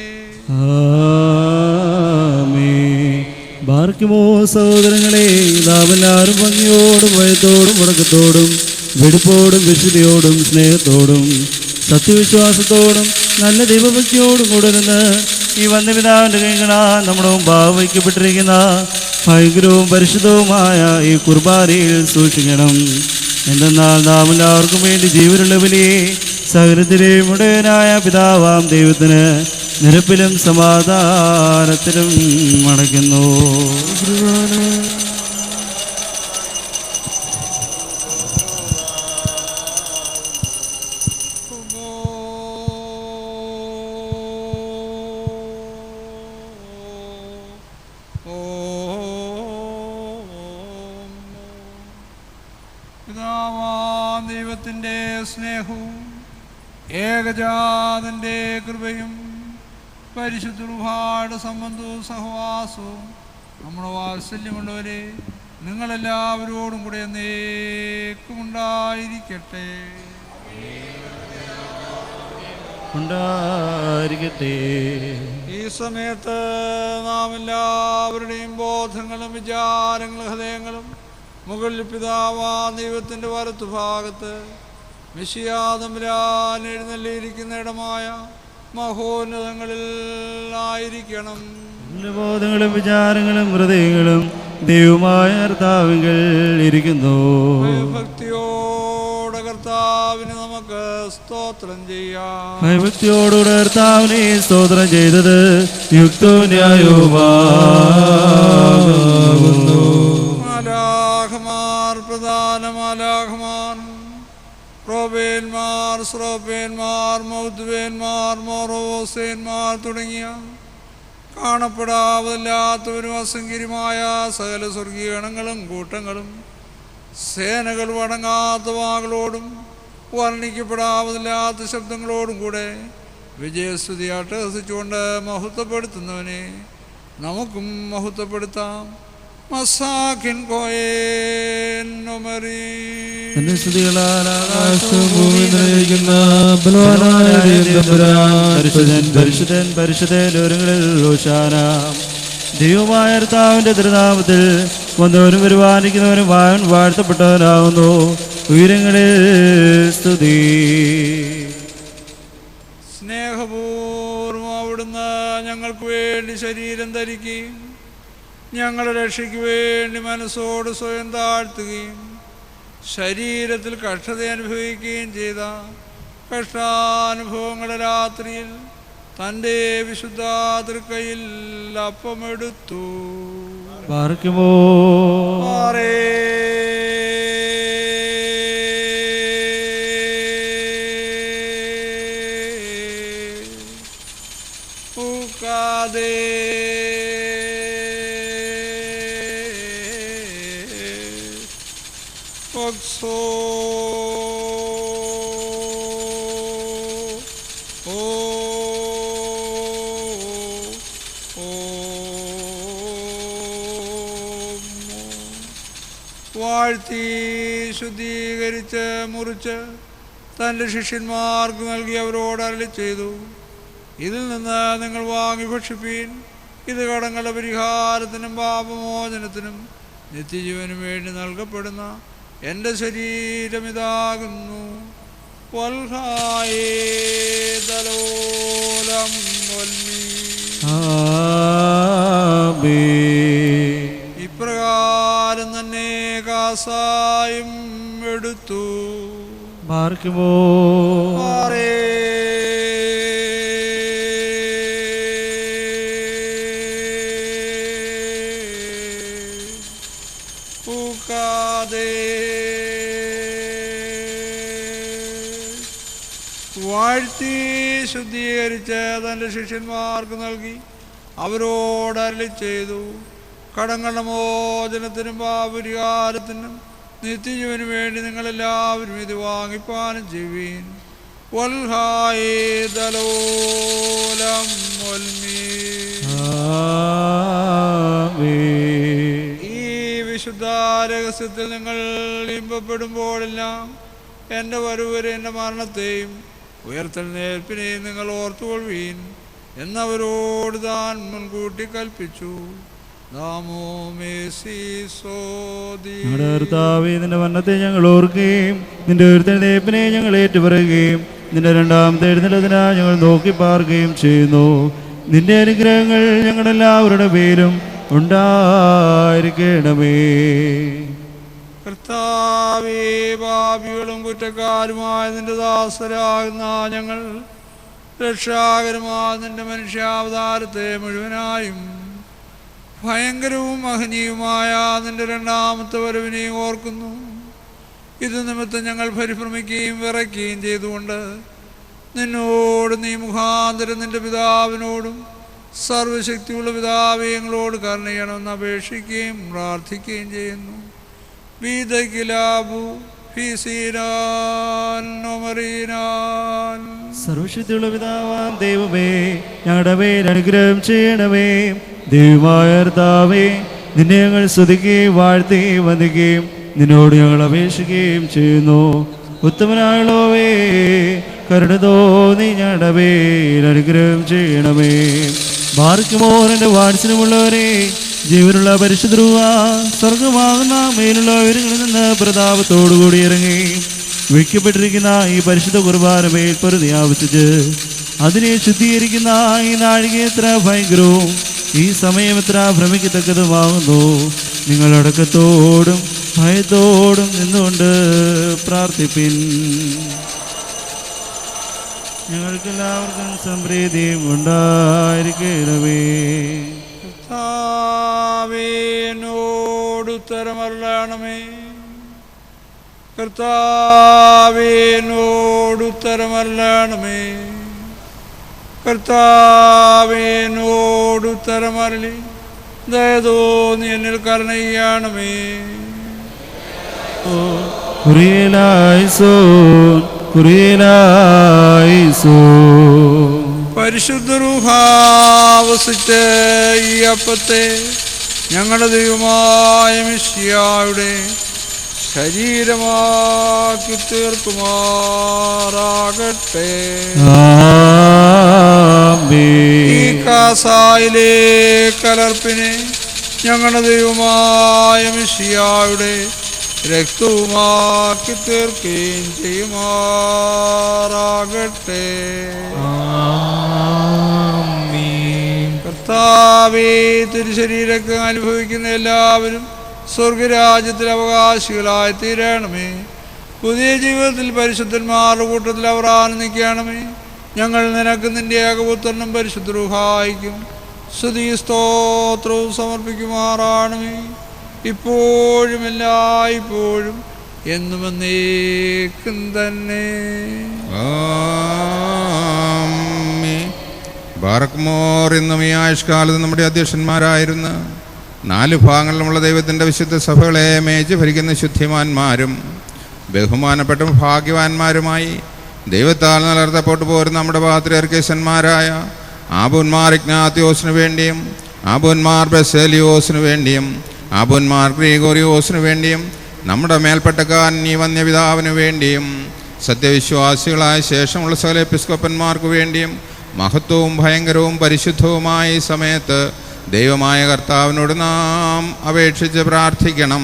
ബാർക്കുമോ സഹോദരങ്ങളെ, നാമെല്ലാവരും ഭംഗിയോടും ഭയത്തോടും മുടക്കത്തോടും വെടിപ്പോടും വിശുദ്ധിയോടും സ്നേഹത്തോടും സത്യവിശ്വാസത്തോടും നല്ല ദൈവഭക്തിയോടും കൂടെ നിന്ന് ഈ വന്യപിതാവിൻ്റെ കൈകളാ നമ്മുടെ മുമ്പാകെ വയ്ക്കപ്പെട്ടിരിക്കുന്ന ഭയങ്കരവും പരിശുദ്ധവുമായ ഈ കുർബാനയിൽ സൂക്ഷിക്കണം. എന്തെന്നാൽ നാം എല്ലാവർക്കും വേണ്ടി ജീവനുള്ള ബലിയെ സകലത്തിലെയും ഉടയനായ പിതാവാം ദൈവത്തിന് നിരപ്പിലും സമാധാനത്തിലും മടക്കുന്നു. പിതാവാം ദൈവത്തിൻ്റെ സ്നേഹവും ഏകജാതൻ്റെ കൃപയും പരിശുദ്ധ റൂഹായുടെ സംബന്ധവും സഹവാസവും നമ്മുടെ വാത്സല്യമുള്ളവരെ നിങ്ങളെല്ലാവരോടും കൂടെ എന്നേക്കും ഉണ്ടായിരിക്കട്ടെ. ഉണ്ടായിരിക്കട്ടെ. ഈ സമയത്ത് നാം എല്ലാവരുടെയും ബോധങ്ങളും വിചാരങ്ങളും ഹൃദയങ്ങളും മുകളിൽ പിതാവാ ദൈവത്തിൻ്റെ വലത്തുഭാഗത്ത് മിശിയാതമ്പുരാൻ എഴുന്നള്ളിയിരിക്കുന്ന ഇടമായ മഹോന്നതങ്ങളിൽ ആയിരിക്കണം. ബോധങ്ങളും വിചാരങ്ങളും ഹൃദയങ്ങളും ദൈവമായ കർത്താവിങ്കൽ ഇരിക്കുന്നു. ഭക്തിയോടെ കർത്താവിന് നമുക്ക് സ്തോത്രം ചെയ്യാം. ഭയഭക്തിയോടുകൂടെ കർത്താവിനെ സ്തോത്രം ചെയ്തത് യുക്തവും ന്യായവുമാകുന്നു. മാലാഖമാർ പ്രധാന മാലാഖമാർ റോബേന്മാർ സ്രോപേന്മാർ മൗദ്വേന്മാർ മോറോസേന്മാർ തുടങ്ങിയ കാണപ്പെടാവല്ലാത്തവരും അസംഖ്യരുമായ സകല സ്വർഗീയഗണങ്ങളും കൂട്ടങ്ങളും സേനകൾ വണങ്ങാത്ത വാകളോടും വർണ്ണിക്കപ്പെടാവതില്ലാത്ത ശബ്ദങ്ങളോടും കൂടെ വിജയസ്തുതി അട്ടഹസിച്ചുകൊണ്ട് മഹത്വപ്പെടുത്തുന്നവനെ നമുക്കും മഹത്വപ്പെടുത്താം. മസാഖിൻ കോയേൻ നൊമറി തന്റെ സ്തുതികളാൽ ആകാശവും ഭൂമിയും നിറഞ്ഞിരിക്കുന്ന ബലവാനായ ദൈവത്തമ്പുരാൻ പരിശുദ്ധൻ പരിശുദ്ധൻ പരിശുദ്ധൻ ഒരുങ്ങളിൽ ഹോശാന. ദൈവമായ കർത്താവിന്റെ തിരുനാമത്തിൽ വന്നവരും പരിപാലിക്കുന്നവരും വാഴ്ത്തപ്പെട്ടവനാകുന്നു. ഉയരങ്ങളിൽ സ്തുതി. സ്നേഹപൂർവ്വം അവിടുന്ന് ഞങ്ങൾക്ക് വേണ്ടി ശരീരം ധരിക്കുകയും ഞങ്ങളുടെ രക്ഷയ്ക്ക് വേണ്ടി മനസ്സോട് സ്വയം താഴ്ത്തുകയും ശരീരത്തിൽ കഷ്ടത അനുഭവിക്കുകയും ചെയ്ത കഷ്ടാനുഭവങ്ങളുടെ രാത്രിയിൽ തൻ്റെ വിശുദ്ധ തൃക്കൈയിൽ അപ്പമെടുത്തു. പാർക്കുമോ വാഴ്ത്തി ശുദ്ധീകരിച്ച് മുറിച്ച് തൻ്റെ ശിഷ്യന്മാർക്ക് നൽകി അവരോട് അരുളി ചെയ്തു, ഇതിൽ നിന്ന് നിങ്ങൾ വാങ്ങി ഭക്ഷിപ്പീൻ. ഇത് കടങ്ങളുടെ പരിഹാരത്തിനും പാപമോചനത്തിനും നിത്യജീവനും വേണ്ടി നൽകപ്പെടുന്ന എൻ്റെ ശരീരം ഇതാകുന്നു. ഇപ്രകാരം തന്നെ കാസായും എടുത്തു. പാർക്കുമോ വാഴ്ത്തി ശുദ്ധീകരിച്ച് തൻ്റെ ശിഷ്യന്മാർക്ക് നൽകി അവരോട് അരുളി ചെയ്തു, കടങ്ങളുടെ മോചനത്തിനും പാപപരിഹാരത്തിനും നിത്യജീവന് വേണ്ടി നിങ്ങളെല്ലാവരും ഇത് വാങ്ങിപ്പാനം ചെയ്യുവീൻ. ഈ വിശുദ്ധ രഹസ്യത്തിൽ നിങ്ങൾ ഇമ്പപ്പെടുമ്പോഴെല്ലാം എൻ്റെ വരവരെ എൻ്റെ മരണത്തെയും ഉയർത്തെഴുന്നേൽപ്പിനെയും നിങ്ങൾ ഓർത്തുകൊള്ളുവീൻ എന്നവരോട് താൻ മുൻകൂട്ടി കൽപ്പിച്ചു. ഞങ്ങളുടെ കർത്താവേ, നിന്റെ മരണത്തെ ഞങ്ങൾ ഓർക്കുകയും നിന്റെ ഉയർത്തെഴുന്നേൽപ്പിനെ ഞങ്ങൾ ഏറ്റുപറയുകയും നിന്റെ രണ്ടാമത്തെ എഴുന്നള്ളതിനായി ഞങ്ങൾ നോക്കി പാർക്കുകയും ചെയ്യുന്നു. നിന്റെ അനുഗ്രഹങ്ങൾ ഞങ്ങളെല്ലാവരുടെ പേരും ഉണ്ടായിരിക്കണമേ. കർത്താവേ, പാപികളും കുറ്റക്കാരുമായ നിന്റെ ദാസരാകുന്ന ഞങ്ങൾ രക്ഷാകരമായ നിന്റെ മനുഷ്യാവതാരത്തെ മുഴുവനായും ഭയങ്കരവും മഹനീയവുമായ നിന്റെ രണ്ടാമത്തെ വരവിനെയും ഓർക്കുന്നു. ഇത് നിമിത്തം ഞങ്ങൾ പരിഭ്രമിക്കുകയും വിറയ്ക്കുകയും ചെയ്തുകൊണ്ട് നിന്നോട് നീ മുഖാന്തരം നിന്റെ പിതാവിനോടും സർവശക്തിയുള്ള പിതാവേ ഞങ്ങളോട് കരുണ ചെയ്യണമെന്ന് അപേക്ഷിക്കുകയും പ്രാർത്ഥിക്കുകയും ചെയ്യുന്നു. സർവശക്തിയുള്ള പിതാവാം ദൈവമേ, ഞങ്ങളുടെ മേൽ അനുഗ്രഹം ചെയ്യണമേ. ദൈവമായ കർത്താവേ, നിന്നെ ഞങ്ങൾ സ്തുതിക്കുകയും വാഴ്ത്തുകയും വന്ദിക്കുകയും നിന്നോട് ഞങ്ങൾ അപേക്ഷിക്കുകയും ചെയ്യുന്നു. ഉത്തമനായുള്ളവേ കരുണ തോന്നി ഞങ്ങളുടെ പേരിൽ അനുഗ്രഹം ചെയ്യണമേ. ബാർക്കുമോറിന്റെ വാത്സല്യമുള്ളവരെ, ജീവനുള്ള പരിശുദ്ധ സ്വർഗമാകുന്ന മേലുള്ള ഉയരങ്ങളിൽ നിന്ന് പ്രതാപത്തോടുകൂടി ഇറങ്ങി വയ്ക്കപ്പെട്ടിരിക്കുന്ന ഈ പരിശുദ്ധ കുർബാന മേൽ പൊറുതി ആവശ്യിച്ച് അതിനെ ശുദ്ധീകരിക്കുന്ന ഈ നാഴിക എത്ര ഭയങ്കരവും ഈ സമയം എത്ര ഭ്രമിക്കത്തക്കതുമാകുന്നു. നിങ്ങൾ അടക്കത്തോടും ഭയത്തോടും നിന്നുകൊണ്ട് പ്രാർത്ഥിപ്പിൻ. ഞങ്ങൾക്കെല്ലാവർക്കും സംപ്രീതിയും ഉണ്ടായിരിക്കണമേ. കർത്താവിനോടുത്തരമരുളണമേ, കർത്താവിനോടുത്തരമരുളണമേ, കർത്താവിനോടുത്തരമരളി ദയതോന്നി എന്നിൽ കരുണ ചെയ്യണമേ. കുറിയലായിസോൻ കുറിയലായിസോൻ. പരിശുദ്ധ റൂഹ വസിച്ച ഈ അപ്പത്തെ ഞങ്ങളുടെ ദൈവമായ മിശിഹായുടെ ശരീരമാക്കി തീർക്കുമാറാകട്ടെ. ഈ കാസായിലെ കലർപ്പിനെ ഞങ്ങളുടെ ദൈവമായ മിശിഹായുടെ രക്തവുമാക്കി തീർക്കുകയും ചെയ്യുമാറാകട്ടെ. കർത്താവേ, തിരുശരീരത്തെ അനുഭവിക്കുന്ന എല്ലാവരും സ്വർഗരാജ്യത്തിൽ അവകാശികളായി തീരണമേ. പുതിയ ജീവിതത്തിൽ പരിശുദ്ധന്മാരുടെ കൂട്ടത്തിൽ അവർ ആനന്ദിക്കണമേ. ഞങ്ങൾ നിനക്ക് നിന്റെ ഏകപുത്രനും പരിശുദ്ധ റൂഹായിക്കും സ്തുതി സ്തോത്രവും സമർപ്പിക്കുമാറാണമേ, ഇപ്പോഴും എല്ലായ്പ്പോഴും എന്നും എന്നേക്കും തന്നെ. ബാറക്മോർ എന്നും ഈ ആയുഷ്കാലത്ത് നമ്മുടെ അധ്യക്ഷന്മാരായിരുന്ന 4 ഭാഗങ്ങളിലുമുള്ള ദൈവത്തിൻ്റെ വിശുദ്ധ സഭകളെ മേച്ച് ഭരിക്കുന്ന ശുദ്ധിമാന്മാരും ബഹുമാനപ്പെട്ട ഭാഗ്യവാന്മാരുമായി ദൈവത്താൽ നിലനിർത്തപ്പെട്ടു പോരുന്ന നമ്മുടെ പാത്രിയർക്കേശന്മാരായ ആബുന്മാർ ഇഗ്നാത്യോസിനു വേണ്ടിയും ആബുന്മാർ ബസേലിയോസിനു വേണ്ടിയും ആബുന്മാർ ഗ്രീഗോറിയോസിനു വേണ്ടിയും നമ്മുടെ മേൽപ്പെട്ടക്കാരൻ ഈ വന്യപിതാവിനു വേണ്ടിയും സത്യവിശ്വാസികളായ ശേഷമുള്ള സകല എപ്പിസ്കോപ്പന്മാർക്ക് വേണ്ടിയും മഹത്വവും ഭയങ്കരവും പരിശുദ്ധവുമായ ഈ സമയത്ത് ദൈവമായ കർത്താവിനോട് നാം അപേക്ഷിച്ച് പ്രാർത്ഥിക്കണം.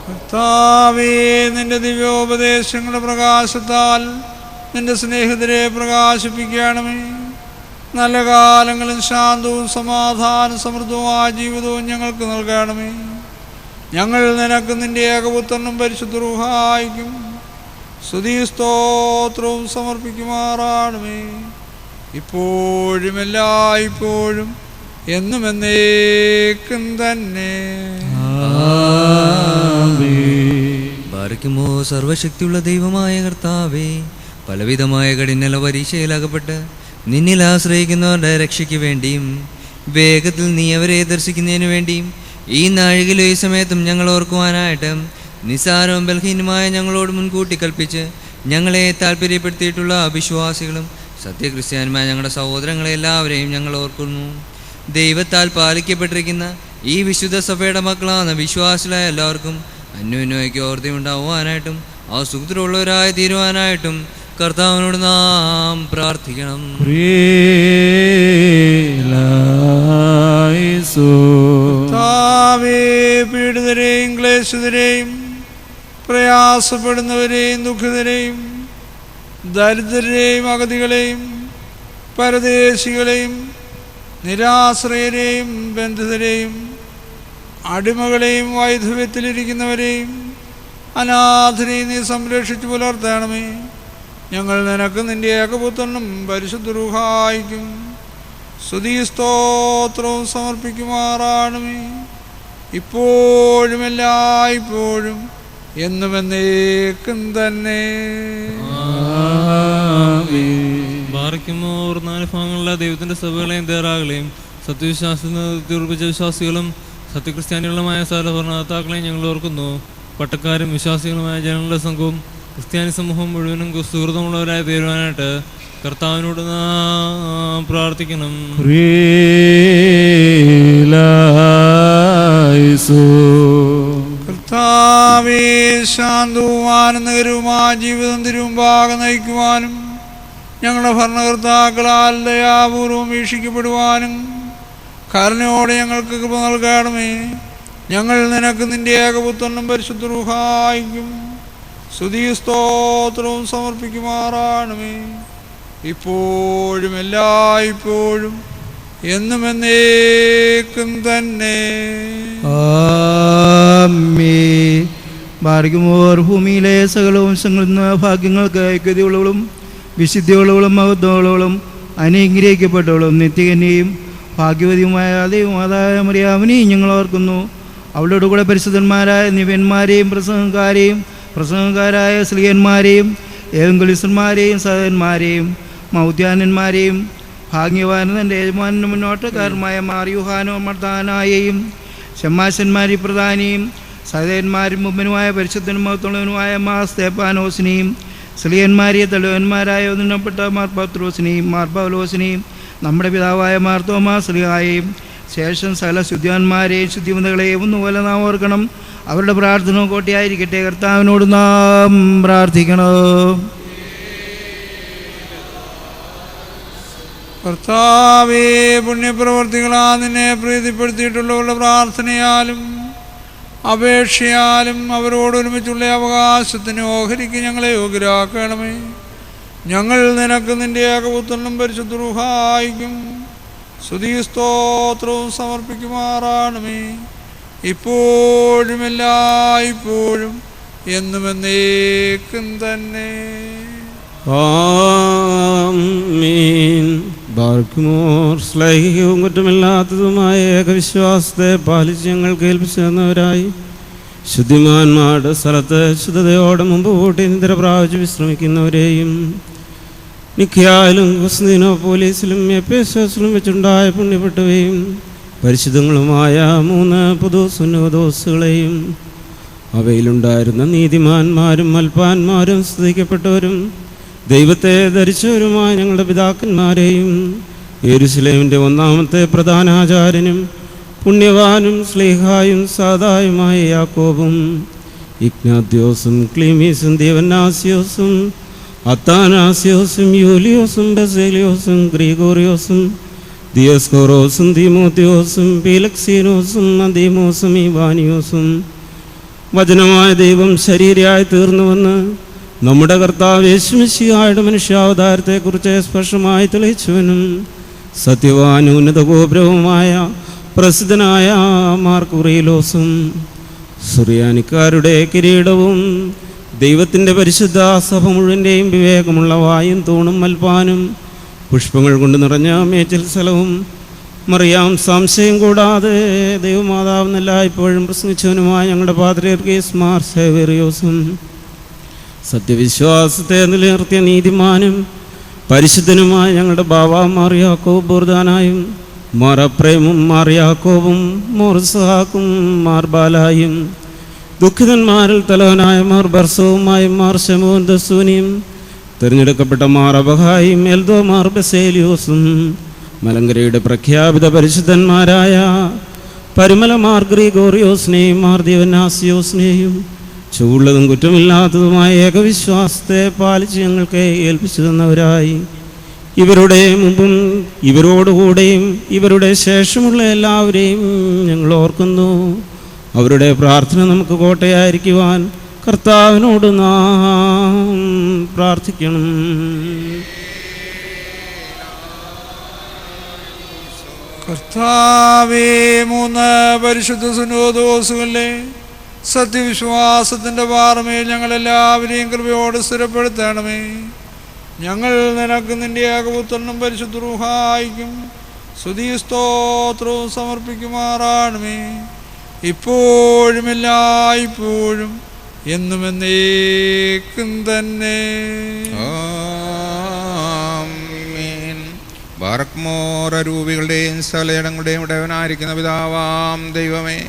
കർത്താവേ, നിന്റെ ദിവ്യോപദേശങ്ങളുടെ പ്രകാശത്താൽ നിന്റെ സ്നേഹിതരെ പ്രകാശിപ്പിക്കണമേ. നല്ല കാലങ്ങളും ശാന്തവും സമാധാന സമൃദ്ധവുമായ ജീവിതവും ഞങ്ങൾക്ക് നൽകണമേ. ഞങ്ങൾ നിനക്ക് നിന്റെ ഏകപുത്രനും പരിശുദ്ധ റൂഹായിക്കും സ്തുതി സ്തോത്രവും സമർപ്പിക്കുമാറാണമേ, ഇപ്പോഴും എല്ലായ്പ്പോഴും എന്നും എന്നേക്കും തന്നെ. ബാരക്കുമോ സർവശക്തിയുള്ള ദൈവമായ കർത്താവേ, പലവിധമായ കഠിന പരീക്ഷയിലാകപ്പെട്ട് നിന്നിൽ ആശ്രയിക്കുന്നവരുടെ രക്ഷയ്ക്ക് വേണ്ടിയും വേഗത്തിൽ നീ അവരെ ദർശിക്കുന്നതിനു വേണ്ടിയും ഈ നാഴികയിലും ഈ സമയത്തും ഞങ്ങൾ ഓർക്കുവാനായിട്ട് നിസ്സാരവും ബലഹീനമായ ഞങ്ങളോട് മുൻകൂട്ടി കൽപ്പിച്ച് ഞങ്ങളെ താല്പര്യപ്പെടുത്തിയിട്ടുള്ള അവിശ്വാസികളും സത്യക്രിസ്ത്യാനുമായ ഞങ്ങളുടെ സഹോദരങ്ങളെ എല്ലാവരെയും ഞങ്ങൾ ഓർക്കുന്നു. ദൈവത്താൽ പാലിക്കപ്പെട്ടിരിക്കുന്ന ഈ വിശുദ്ധ സഭയുടെ മക്കളാണ് വിശ്വാസികളായ എല്ലാവർക്കും അന്യോന്യയ്ക്ക് ഓർത്തിയുണ്ടാവുവാനായിട്ടും ആ സുഖത്തിലുള്ളവരായി തീരുവാനായിട്ടും കർത്താവിനോട് നാം പ്രാർത്ഥിക്കണം. പീഡിതരെയും ക്ലേശിതരെയും പ്രയാസപ്പെടുന്നവരെയും ദുഃഖിതരെയും ദരിദ്രരെയും അഗതികളെയും പരദേശികളെയും നിരാശ്രയരെയും ബന്ധിതരെയും അടിമകളെയും വൈധവ്യത്തിലിരിക്കുന്നവരെയും അനാഥരെയും നീ സംരക്ഷിച്ചു പുലർത്തണമേ. ഞങ്ങൾ നിനക്ക് നിന്റെ ഏകപുത്രനും പരിശുദ്ധ റൂഹായിക്കും സ്തുതി സ്തോത്രവും സമർപ്പിക്കുമാറാണമേ, ഇപ്പോഴും എല്ലായ്പ്പോഴും എന്നും എന്നേക്കും തന്നെ. ബാറക്കുമോർ 4 ഭാഗങ്ങളിലെ ദൈവത്തിന്റെ സഭകളെയും ദേറാകളെയും സത്യവിശ്വാസത്തിൽ ഉറപ്പിച്ച വിശ്വാസികളും സത്യക്രിസ്ത്യാനികളുമായ സകല ഭരണകർത്താക്കളെയും ഞങ്ങൾ ഓർക്കുന്നു. പട്ടക്കാരും വിശ്വാസികളുമായ ജനങ്ങളുടെ സംഘവും ക്രിസ്ത്യാനി സമൂഹം മുഴുവനും സുഹൃതമുള്ളവരായി തീരുവാനായിട്ട് കർത്താവിനോട് നാം പ്രാർത്ഥിക്കണം. കർത്താവേ, ശാന്തവും ആനന്ദകരവുമായ ജീവിതം തിരുമുമ്പാകെ നയിക്കുവാനും ഞങ്ങളുടെ ഭരണകർത്താക്കളാൽ ദയാപൂർവം വീക്ഷിക്കപ്പെടുവാനും കരുണയോടെ ഞങ്ങൾക്ക് കൃപ നൽകണമേ. ഞങ്ങൾ നിനക്ക് നിന്റെ ഏകപുത്രനും പരിശുദ്ധ റൂഹായിക്കും സ്തുതിയും സ്തോത്രവും സമർപ്പിക്കുമാറാണമേ, ഇപ്പോഴും എല്ലായ്പ്പോഴും എന്നും എന്നേക്കും തന്നെ. ആമേൻ. ഭാഗ്യമോർ ഭൂമിയിലെ സകല വംശങ്ങളിൽ നിന്ന് ഭാഗ്യങ്ങൾക്ക് ഐക്യതയുള്ളവളും വിശുദ്ധിയുള്ളവളും മഹത്വമുള്ളവളും അനുഗ്രഹിക്കപ്പെട്ടവളും നിത്യകന്യയും ഭാഗ്യവതിയുമായ ദൈവമാതായ മറിയാമിനെയും ഞങ്ങൾ ഓർക്കുന്നു. അവളുടെ കൂടെ പരിശുദ്ധന്മാരായ നിവ്യന്മാരെയും പ്രസംഗക്കാരായ സ്ത്രീയന്മാരെയും ഏവങ്കുലിസന്മാരെയും സഹന്മാരെയും മൗദ്യാനന്മാരെയും ഭാഗ്യവാനും തൻ്റെ യജമാനു മുന്നോട്ടക്കാരനുമായ മാറിയുഹാനോ മർദ്ദാനായെയും ഷമ്മാശന്മാരി പ്രധാനിയും സഹോദരന്മാരും മുമ്പനുമായ പരിശുദ്ധനും മഹത്വമുള്ളവനുമായ മാർ സ്തേപ്പാനോസിനെയും സ്ത്രീയന്മാരെ തലവന്മാരായ ഒന്നിനപ്പെട്ട മാർ പത്രോസിനെയും മാർ പൗലോസിനെയും നമ്മുടെ പിതാവായ മാർ തോമാസ് ശ്ലീഹായെയും ശേഷം സകല ശുദ്ധിവാന്മാരെയും ശുദ്ധിമതകളെയും ഒന്നുപോലെ നാം ഓർക്കണം. അവരുടെ പ്രാർത്ഥന കോട്ടയായിരിക്കട്ടെ. കർത്താവിനോട് നാം പ്രാർത്ഥിക്കണം. കർത്താവേ, പുണ്യപ്രവർത്തികളാ നിന്നെ പ്രീതിപ്പെടുത്തിയിട്ടുള്ളവരുടെ പ്രാർത്ഥനയാലും അപേക്ഷയാലും അവരോടൊരുമിച്ചുള്ള അവകാശത്തിന് ഓഹരിക്ക് ഞങ്ങളെ യോഗ്യരാക്കണമേ. ഞങ്ങൾ നിനക്ക് നിന്റെ ഏകപുത്രനും പരിശുദ്ധ റൂഹായിക്കും സ്തുതിയും സ്തോത്രവും സമർപ്പിക്കുമാറാണമേ, ഇപ്പോഴും എല്ലായ്പ്പോഴും എന്നും എന്നേക്കും തന്നെ. ആമീൻ. ബാർക്കുമോർ ശ്ലൈഹികവും കുറ്റമില്ലാത്തതുമായ ഏകവിശ്വാസത്തെ പാലിച്ച് ഞങ്ങൾ കേൾപ്പിച്ചു തന്നവരായി ശുദ്ധിമാന്മാരുടെ സ്ഥലത്ത് ശുദ്ധതയോടെ മുമ്പ് കൂട്ടി നിദ്ര പ്രാപിച്ച് വിശ്രമിക്കുന്നവരെയും നിഖ്യായിലും കുസ്തീനോപോലീസിലും എഫേസസിലും വെച്ചുണ്ടായ പുണ്യപ്പെട്ടവയും പരിശുദ്ധങ്ങളുമായ 3 പുതു സുന്നതദോസുകളെയും അവയിലുണ്ടായിരുന്ന നീതിമാന്മാരും മൽപ്പാന്മാരും സ്തുതിക്കപ്പെട്ടവരും ദൈവത്തെ ധരിച്ചവരുമായ ഞങ്ങളുടെ പിതാക്കന്മാരെയും യെരൂശലേമിൻ്റെ 1-ാമത്തെ പ്രധാനാചാര്യനും പുണ്യവാനും സ്ലീഹായും സാദായുമായ യാക്കോബും ഇഗ്നാത്യോസും ക്ലീമീസും ദേവനാസ്യോസും അത്താനാസ്യോസും യൂലിയോസും ബസേലിയോസും ഗ്രിഗോറിയോസും ദിയസ്കോറോസും തീമോത്തിയോസും പീലക്സീനോസും അദീമോസും ഇവാനിയോസും വചനമായ ദൈവം ശരീരയായി തീർന്നുവെന്ന് നമ്മുടെ കർത്താവ് യേശുമിശിഹായുടെ മനുഷ്യാവതാരത്തെക്കുറിച്ച് സ്പഷ്ടമായി തെളിയിച്ചവനും സത്യവാനും ഉന്നത ഗോപുരവുമായ പ്രസിദ്ധനായ മാർക്കുറിയിലോസും സുറിയാനിക്കാരുടെ കിരീടവും ദൈവത്തിൻ്റെ പരിശുദ്ധ സഭ മുഴുവൻ്റെയും വിവേകമുള്ള വായും തൂണും മൽപ്പാനും പുഷ്പങ്ങൾ കൊണ്ട് നിറഞ്ഞ മേച്ചിൽ സ്ഥലവും മറിയാം സംശയം കൂടാതെ ദൈവമാതാവെന്നല്ല ഇപ്പോഴും പ്രസംഗിച്ചവനുമായ ഞങ്ങളുടെ പാത്രീർക്കീസ് മാർ സേവേറിയോസും സത്യവിശ്വാസത്തെ നിലനിർത്തിയ നീതിമാനും പരിശുദ്ധനുമായ ഞങ്ങളുടെ ബാവ മാർ യാക്കോബ് ബുർദാനായും മാർ അപ്രേമും മാർ യാക്കോബും മോർ സഹാക്കും മാർ ബാലായും ദുഃഖിതന്മാരിൽ തലവനായ മാർ ബർസവുമായും മാർ ശമോൻ ദസൂനിയും തിരഞ്ഞെടുക്കപ്പെട്ട മാർ അബഹായും എൽദോ മാർ ബസേലിയോസും മലങ്കരയുടെ പ്രഖ്യാപിത പരിശുദ്ധന്മാരായ പരിമല മാർ ഗ്രിഗോറിയോസിനെയും മാർ ദിവനാസിയോസിനെയും ചൂടുള്ളതും കുറ്റമില്ലാത്തതുമായ ഏകവിശ്വാസത്തെ പാലിച്ച് ഞങ്ങൾക്ക് ഏൽപ്പിച്ചു തന്നവരായി ഇവരുടെ മുമ്പും ഇവരോടുകൂടെയും ഇവരുടെ ശേഷമുള്ള എല്ലാവരെയും ഞങ്ങൾ ഓർക്കുന്നു. അവരുടെ പ്രാർത്ഥന നമുക്ക് കോട്ടയായിരിക്കുവാൻ കർത്താവിനോട് നാം പ്രാർത്ഥിക്കണം. കർത്താവേ, 3 പരിശുദ്ധ സുന്നതദോസുകളിലെ സത്യവിശ്വാസത്തിൻ്റെ പാറമേൽ ഞങ്ങളെല്ലാവരെയും കൃപയോട് സ്ഥിരപ്പെടുത്തണമേ. ഞങ്ങൾ നിനക്ക് നിന്റെ ഏകപുത്രനും പരിശുദ്ധ റൂഹായിക്കും സ്തുതിയും സ്തോത്രവും സമർപ്പിക്കുമാറാണമേ, ഇപ്പോഴും എല്ലായ്പ്പോഴും എന്നും എന്നേക്കും തന്നെ. ആമേൻ. ബാറക്മോർ അരൂപികളുടെയും സകലയിടങ്ങളുടെയും ഉടയവനായിരിക്കുന്ന പിതാവാം ദൈവമേ,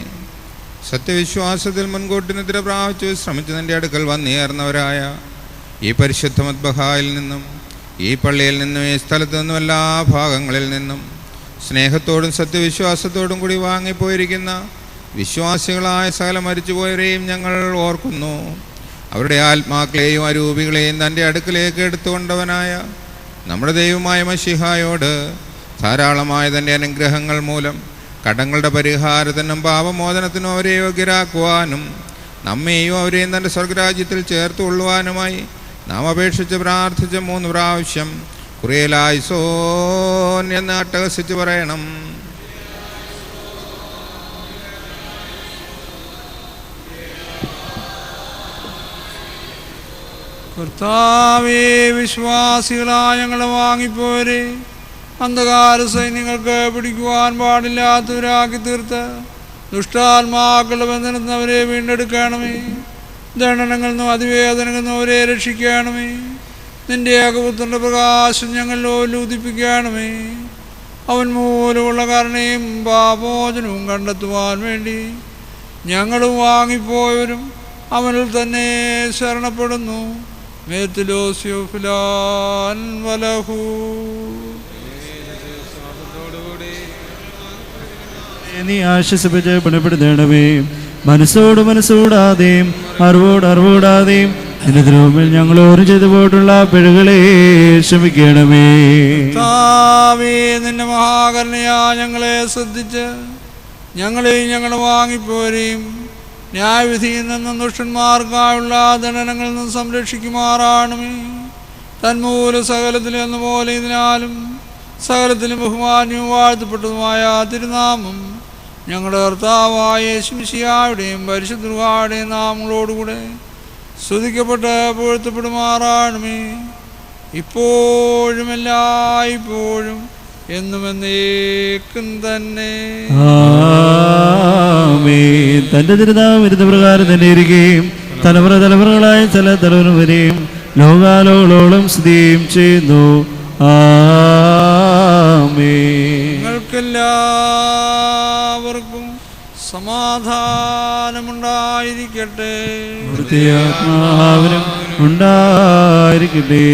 സത്യവിശ്വാസത്തിൽ മുൻകൂട്ടി നിദ്ര പ്രാപിച്ച് ശ്രമിച്ചു നിന്റെ അടുക്കൽ വന്നേർന്നവരായ ഈ പരിശുദ്ധ മദ്ബഹായിൽ നിന്നും ഈ പള്ളിയിൽ നിന്നും ഈ സ്ഥലത്തു നിന്നും എല്ലാ ഭാഗങ്ങളിൽ നിന്നും സ്നേഹത്തോടും സത്യവിശ്വാസത്തോടും കൂടി വാങ്ങിപ്പോയിരിക്കുന്ന വിശ്വാസികളായ സകല മരിച്ചുപോയവരെയും ഞങ്ങൾ ഓർക്കുന്നു. അവരുടെ ആത്മാക്കളെയും അരൂപികളെയും തൻ്റെ അടുക്കിലേക്ക് എടുത്തുകൊണ്ടവനായ നമ്മുടെ ദൈവമായ മശിഹായോട് ധാരാളമായ തൻ്റെ അനുഗ്രഹങ്ങൾ മൂലം കടങ്ങളുടെ പരിഹാരത്തിനും പാപമോചനത്തിനും അവരെ യോഗ്യരാക്കുവാനും നമ്മെയും അവരെയും തൻ്റെ സ്വർഗരാജ്യത്തിൽ ചേർത്ത് കൊള്ളുവാനുമായി നാം അപേക്ഷിച്ച് പ്രാർത്ഥിച്ച 3 പ്രാവശ്യം കുറേലായിസോൻ എന്ന് അട്ടഹസിച്ച് പറയണം. കർത്താവേ, വിശ്വാസികളായ ഞങ്ങളെ വാങ്ങിപ്പോരെ അന്ധകാര സൈന്യങ്ങൾക്ക് പിടിക്കുവാൻ പാടില്ലാത്തവരാക്കി തീർത്ത് ദുഷ്ടാത്മാക്കളുടെ ബന്ധനത്തിൽ അവരെ വീണ്ടെടുക്കണമേ. ദണ്ഡനങ്ങളിൽ നിന്നും അതിവേദനകളിൽ നിന്നും അവരെ രക്ഷിക്കണമേ. നിന്റെ ഏകപുത്രൻ്റെ പ്രകാശം ഞങ്ങളിൽ ഉദിപ്പിക്കണമേ. അവൻ മൂലമുള്ള കരുണയും പാപോചനവും കണ്ടെത്തുവാൻ വേണ്ടി ഞങ്ങളും വാങ്ങിപ്പോയവരും അവനിൽ തന്നെ ശരണപ്പെടുന്നു. മേത്തിലോസ്യോഫിലാൻ വലഹൂ. നീ ആശ്വസിപ്പിച്ച് ഗുണപ്പെടുത്തണമേ. മനസ്സോടാതെയും അറിവോടാതെയും അതിന് മുമ്പിൽ ഞങ്ങൾ ഓരോ ചെയ്തു പോയിട്ടുള്ള പിഴകളെ ക്ഷമിക്കണമേ. നിന്റെ മഹാകരുണയാ ഞങ്ങളെ ശ്രദ്ധിച്ച് ഞങ്ങളെയും ഞങ്ങളെ വാങ്ങിപ്പോരെയും ന്യായവിധിയിൽ നിന്നും ദുഷ്ടന്മാർക്കായുള്ള ദണ്ഡനങ്ങളിൽ നിന്നും സംരക്ഷിക്കുമാറാണമേ. തന്മൂലം സകലത്തിലും എന്നപോലെ ഇതിനാലും സകലത്തിലും ബഹുമാന്യവും വാഴ്ത്തപ്പെട്ടതുമായ തിരുനാമം ഞങ്ങളുടെ കർത്താവായ യേശുമിശിഹായുടെയും പരിശുദ്ധ റുഹായുടെയും നാമങ്ങളോടുകൂടെ സ്തുതിക്കപ്പെട്ട് പുകഴ്ത്തപ്പെടുമാറാണമേ. ഇപ്പോഴും എല്ലായ്പ്പോഴും എന്നും എന്നേക്കും തന്നെ. തന്റെ തിരുനാമം ഇരുന്ന പ്രകാരം തന്നെ ഇരിക്കുകയും തലമുറകളായ ചില തലമുറ വരെയും ലോകാലോളോളം സ്തുതിയും ചെയ്യുന്നു. നിങ്ങൾക്കെല്ലാവർക്കും സമാധാനമുണ്ടായിരിക്കട്ടെ. വൃത്തിയാത്മാവിനും ഉണ്ടായിരിക്കട്ടെ.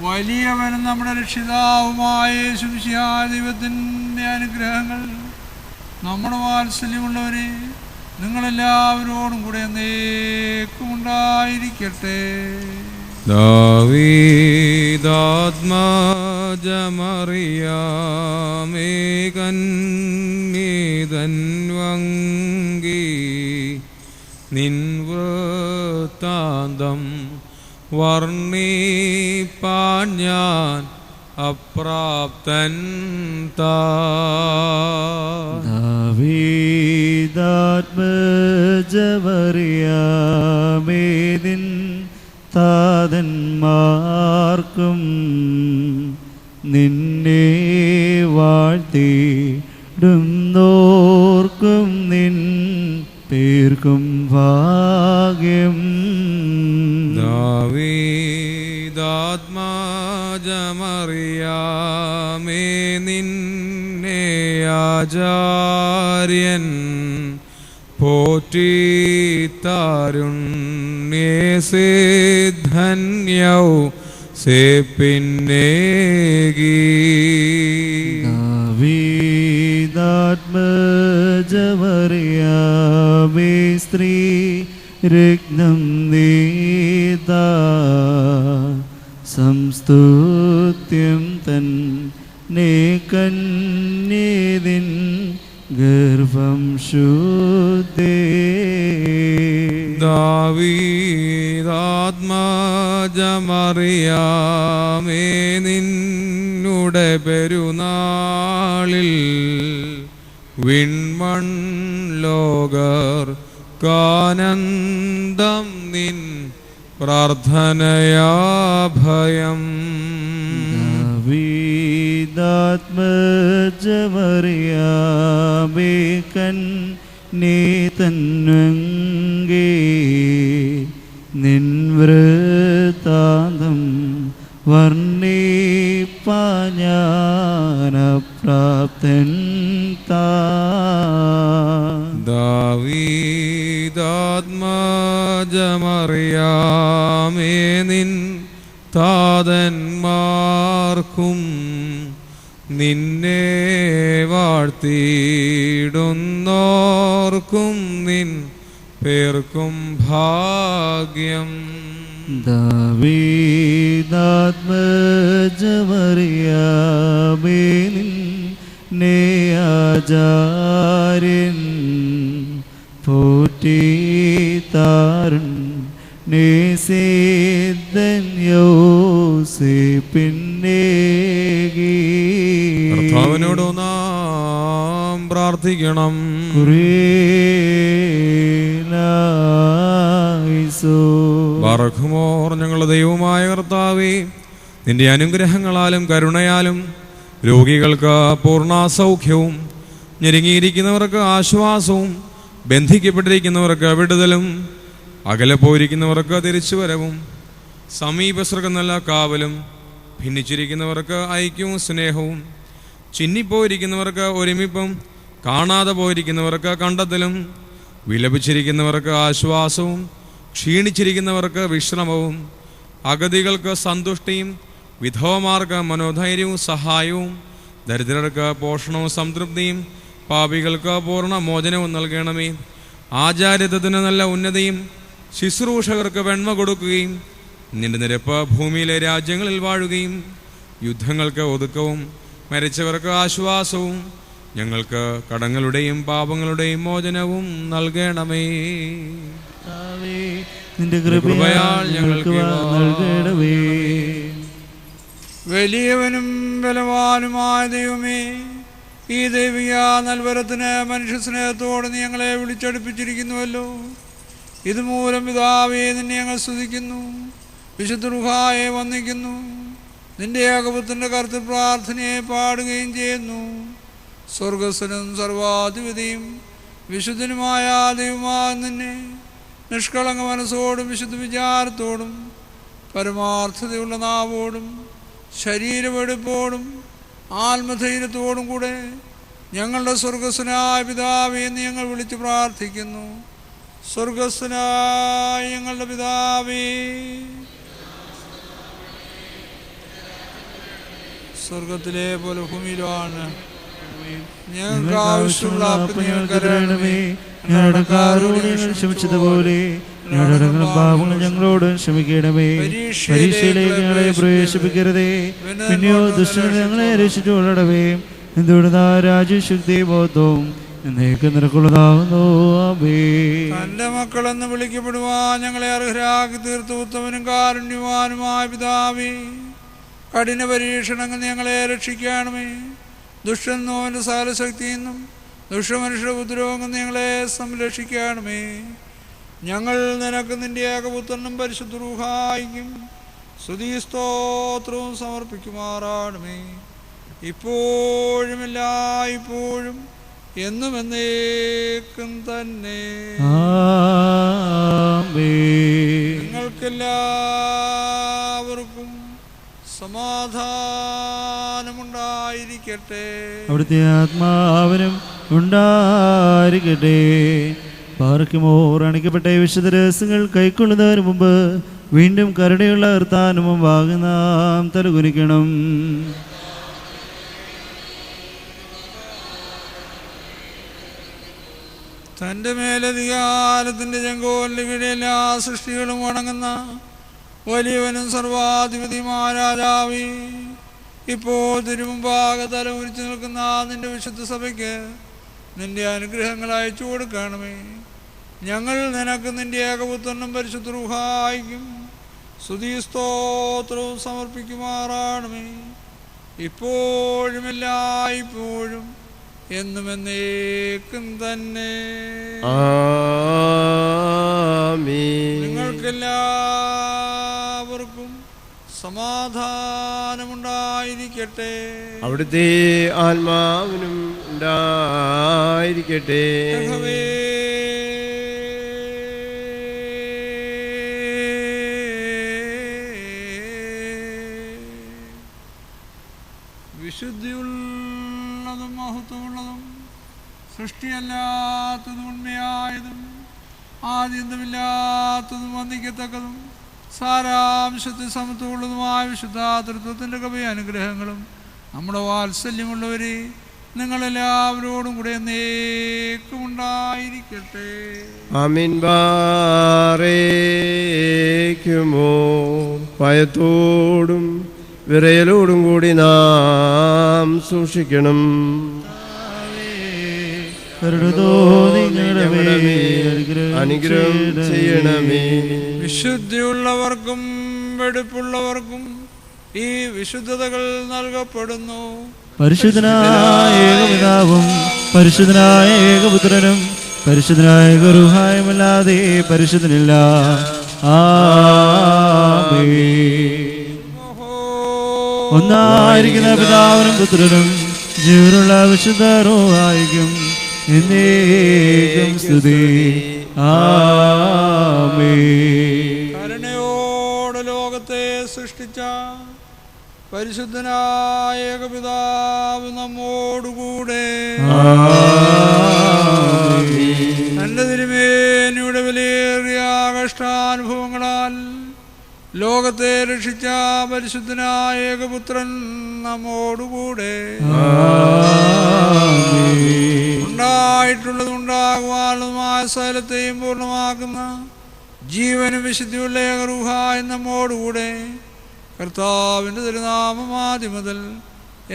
വലിയവനും നമ്മുടെ രക്ഷിതാവുമായ യേശുമിശിഹായ ദൈവത്തിൻ്റെ അനുഗ്രഹങ്ങൾ നമ്മുടെ വാത്സല്യമുള്ളവരെ നിങ്ങളെല്ലാവരോടും കൂടെ എന്നേക്കും ഉണ്ടായിരിക്കട്ടെ. ദാവീദാത്മജമറിയാമേകന്യതൻവങ്കി നിൻവൃത്താന്തം വർണ്ണിപ്പാൻ ഞാൻ അപ്രാപ്തൻ ദാവീദാത്മജമറിയാമേദിൻ താതന്മാർക്കും നിന്നെ വാഴ്ത്തിടുന്നോർക്കും നിൻ പേർക്കും ഭാഗ്യം. ദാവീദാത്മജമറിയാമേ നിന്നെ ആചാര്യൻ പോറ്റി താരുണ്യേസിദ്ധന്യൗ സേപ്പിന്നേകി. ദാവീദാത്മജമറിയാമേ സ്ത്രീ രത്നം നീതാ സംസ്തുത്യം തന്നെ കന്യദിൻ ഗർഭം ശുദ്ധേ. ദാവീദാത്മജമറിയാമേ നിന്നുടെ പെരുനാളിൽ വിൺമൺ ലോകർ കാനന്ദം നിൻ പ്രാർത്ഥനയാ ഭയം. ദാവീദാത്മജമറിയാമേ കന്യതൻവങ്കി നിൻ വൃത്താന്തം വർണ്ണിപ്പാൻ ഞാൻ അപ്രാപ്തൻ നിന്നെ വാഴ്ത്തിയിടുന്നോർക്കും നിൻ പേർക്കും ഭാഗ്യം. ദാവീദാത്മജമറിയാമേ നിന്നെ ആചാര്യൻ പോറ്റിത്താരൻ നേസിദ്ധൻ യോസേപ്പിന്നേകി. കർത്താവിനോട് നാം പ്രാർത്ഥിക്കണം. ബാറഖുമോർ. ഞങ്ങളുടെ ദൈവമായ കർത്താവേ, നിന്റെ അനുഗ്രഹങ്ങളാലും കരുണയാലും രോഗികൾക്ക് പൂർണ്ണാസൗഖ്യവും ഞെരുങ്ങിയിരിക്കുന്നവർക്ക് ആശ്വാസവും ബന്ധിക്കപ്പെട്ടിരിക്കുന്നവർക്ക് വിടുതലും അകലെ പോയിരിക്കുന്നവർക്ക് തിരിച്ചുവരവും സമീപസ്ഥർക്ക് നല്ല കാവലും ഭിന്നിച്ചിരിക്കുന്നവർക്ക് ഐക്യവും സ്നേഹവും ചിന്നിപ്പോയിരിക്കുന്നവർക്ക് ഒരുമിപ്പും കാണാതെ പോയിരിക്കുന്നവർക്ക് കണ്ടെത്തലും വിലപിച്ചിരിക്കുന്നവർക്ക് ആശ്വാസവും ക്ഷീണിച്ചിരിക്കുന്നവർക്ക് വിശ്രമവും അഗതികൾക്ക് സന്തുഷ്ടിയും വിധവമാർക്ക് മനോധൈര്യവും സഹായവും ദരിദ്രർക്ക് പോഷണവും സംതൃപ്തിയും പാപികൾക്ക് പൂർണ്ണ മോചനവും നൽകണമേ. ആചാര്യത്വത്തിന് നല്ല ഉന്നതിയും ശുശ്രൂഷകർക്ക് വെണ്മ കൊടുക്കുകയും നിന്റെ നിരപ്പ് ഭൂമിയിലെ രാജ്യങ്ങളിൽ വാഴുകയും യുദ്ധങ്ങൾക്ക് ഒതുക്കവും മരിച്ചവർക്ക് ആശ്വാസവും ഞങ്ങൾക്ക് കടങ്ങളുടെയും പാപങ്ങളുടെയും മോചനവും നൽകണമേ. നിന്റെ കൃപയാൽ ഞങ്ങൾക്ക് നൽകണമേ. വലിയവനും ബലവാനുമായ ദൈവമേ, ഈ ദൈവിക നൽവരത്തിന് മനുഷ്യ സ്നേഹത്തോടെ നീ ഞങ്ങളെ വിളിച്ചടുപ്പിച്ചിരിക്കുന്നുവല്ലോ. ഇതുമൂലം പിതാവേ നിന്നെ ഞങ്ങൾ സ്തുതിക്കുന്നു, വിശുദ്ധ റൂഹായെ വന്ദിക്കുന്നു, നിന്റെ ഏകപുത്രന്റെ കർത്തൃ പ്രാർത്ഥനയെ പാടുകയും ചെയ്യുന്നു. സ്വർഗസ്വനും സർവാധിപതിയും വിശുദ്ധനുമായ ദൈവമായ നിന്നെ നിഷ്കളങ്ക മനസ്സോടും വിശുദ്ധ വിചാരത്തോടും പരമാർത്ഥതയുള്ള നാവോടും ശരീരവെടുപ്പോടും ആത്മധൈര്യത്തോടും കൂടെ ഞങ്ങളുടെ സ്വർഗസ്വനായ പിതാവേ എന്ന് ഞങ്ങൾ വിളിച്ച് പ്രാർത്ഥിക്കുന്നു. സ്വർഗസ്വനായ ഞങ്ങളുടെ പിതാവേ, സ്വർഗത്തിലെ പോലെ ഭൂമിയിലാണ് ഞങ്ങൾക്ക് ആവശ്യമുള്ള ഞങ്ങളുടെ കാരോട് ഞങ്ങൾ ക്ഷമിച്ചതുപോലെ ഞങ്ങളുടെ പാപങ്ങൾ ഞങ്ങളോട് ക്ഷമിക്കണമേ. പരീക്ഷയിലേക്ക് ഞങ്ങളെ പ്രവേശിപ്പിക്കരുതേ, പിന്നെയോ ദുഷ്ടനെ ഞങ്ങളെ രക്ഷിച്ചുകൊള്ളണമേ. എന്തുകൊണ്ടാ രാജ്യശക്തി ബോധവും എന്നേക്ക് നിനക്കുള്ളതാകുന്നു. ആമേൻ. തന്റെ മക്കളെന്ന് വിളിക്കപ്പെടുവാൻ ഞങ്ങളെ അർഹരാക്കി തീർത്ത ഉത്തമനും കാരുണ്യവാനുമായ പിതാവേ, കഠിന പരീക്ഷണങ്ങൾ ഞങ്ങളെ രക്ഷിക്കണമേ. ദുഷ്ടനും അവൻ്റെ സകലശക്തിയിൽ നിന്നും ദുഷ്ടമനുഷ്യരുടെ ഉപദ്രവങ്ങൾ ഞങ്ങളെ സംരക്ഷിക്കണമേ. ഞങ്ങൾ നിനക്ക് നിന്റെ ഏകപുത്രനും പരിശുദ്ധ റൂഹായിക്കും സ്തുതി സ്തോത്രവും സമർപ്പിക്കുമാറാണമേ. ഇപ്പോഴും എല്ലായ്പ്പോഴും എന്നും എന്നേക്കും തന്നെ. നിങ്ങൾക്കെല്ലാവർക്കും സമാധാനമുണ്ടായിരിക്കട്ടെ. അവിടുത്തെ ആത്മാവിനും ഉണ്ടായിരിക്കട്ടെ. പാർക്കുമോർ അണിക്കപ്പെട്ട വിശുദ്ധ രഹസ്യങ്ങൾ കൈക്കൊള്ളുന്നതിന് മുമ്പ് വീണ്ടും കരുണയുള്ള കർത്താവിന് മുമ്പാകെ നാം തലകുനിക്കണം. തൻ്റെ മേലധികാരത്തിൻ്റെ ചെങ്കോലിൻ്റെ കീഴിൽ എല്ലാ സൃഷ്ടികളും വണങ്ങുന്ന വലിയവനും സർവാധിപതിയുമായ രാജാവേ, ഇപ്പോൾ തിരുമുമ്പാകെ തല ഉരിച്ചു നിൽക്കുന്ന നിന്റെ വിശുദ്ധ സഭയ്ക്ക് നിന്റെ അനുഗ്രഹങ്ങൾ അയച്ചു കൊടുക്കണമേ. ഞങ്ങൾ നിനക്ക് നിന്റെ ഏകപുത്രനും പരിശുദ്ധ റൂഹായിക്കും സ്തുതി സ്തോത്രവും സമർപ്പിക്കുമാറാണമേ. ഇപ്പോഴും എല്ലായ്പ്പോഴും എന്നും എന്നേക്കും തന്നെ. നിങ്ങൾക്കെല്ലാവർക്കും സമാധാനമുണ്ടായിരിക്കട്ടെ. അവിടുത്തെ ആത്മാവിനും ഉണ്ടായിരിക്കട്ടെ. വിശുദ്ധിയുള്ളതും മഹത്വമുള്ളതും സൃഷ്ടിയല്ലാത്തതും ഉണ്മയായതും ആദ്യന്തമില്ലാത്തതും വന്ദിക്കത്തക്കതും സാരാംശത്തിൽ സമത്വമുള്ളതുമായ വിശുദ്ധ തൃത്വത്തിൻ്റെ കൃപയും അനുഗ്രഹങ്ങളും നമ്മുടെ വാത്സല്യമുള്ളവരെ നിങ്ങളെല്ലാവരോടും കൂടെ എന്നേക്കും ഉണ്ടായിരിക്കട്ടെ. ആമീൻ. ബാറേക്കുമോ. ഭയത്തോടും വിറയലോടും കൂടി നാം സൂക്ഷിക്കണം. അനുഗ്രഹം ചെയ്യണമേ. വിശുദ്ധിയുള്ളവർക്കും വെടുപ്പുള്ളവർക്കും ഈ വിശുദ്ധതകൾ നൽകപ്പെടുന്നു. പരിശുദ്ധനായ ഏകപിതാവും പരിശുദ്ധനായ ഏകപുത്രനും പരിശുദ്ധനായ ഗുരുഹായുമല്ലാതെ പരിശുദ്ധനില്ല. ഒന്നായിരിക്കുന്ന പിതാവിനും പുത്രനും ജീവനുള്ള വിശുദ്ധ റൂഹായിക്കും എന്നേക്കും സ്തുതി. ആമേൻ. കരുണയോടെ ലോകത്തെ സൃഷ്ടിച്ച പരിശുദ്ധനായ ഏകപിതാവ് നമ്മോടുകൂടെ. തന്റെ തിരുമേനിയുടെ വിലയേറിയ കഷ്ടാനുഭവങ്ങളാൽ ലോകത്തെ രക്ഷിച്ച പരിശുദ്ധനായ ഏകപുത്രൻ നമ്മോടുകൂടെ. ഉണ്ടായിട്ടുള്ളതും ഉണ്ടാകുവാനുള്ളതുമായ സകലത്തെയും പൂർണ്ണമാക്കുന്ന ജീവനും വിശുദ്ധിയുള്ള ഏകറൂഹായി നമ്മോടുകൂടെ. കർത്താവിൻ്റെ തിരുനാമം ആദ്യം മുതൽ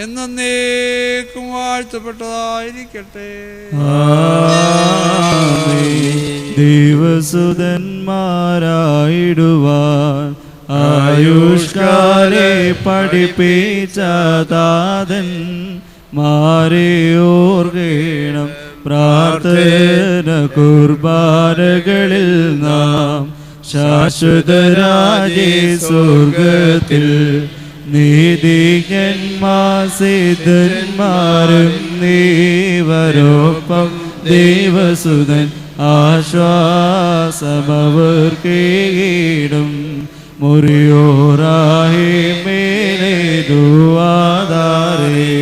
എന്നേക്കും വാഴ്ത്തപ്പെട്ടതായിരിക്കട്ടെ. ദൈവസുതന്മാരായിടുവാൻ ആയുഷ്കാലെ പഠിപ്പിച്ച താതൻ മാരെ ഓർക്കണം. പ്രാർത്ഥന കുർബാനകളിൽ നാം ശാശ്വതരാജേ സ്വർഗത്തിൽ നീതികന്മാർ സിദ്ധന്മാരും നീവരോപ്പം ദൈവസുതൻ ആശ്വാസമവർക്കേടും മുറിയോറാഹി മേലെ ദുആദാരേ.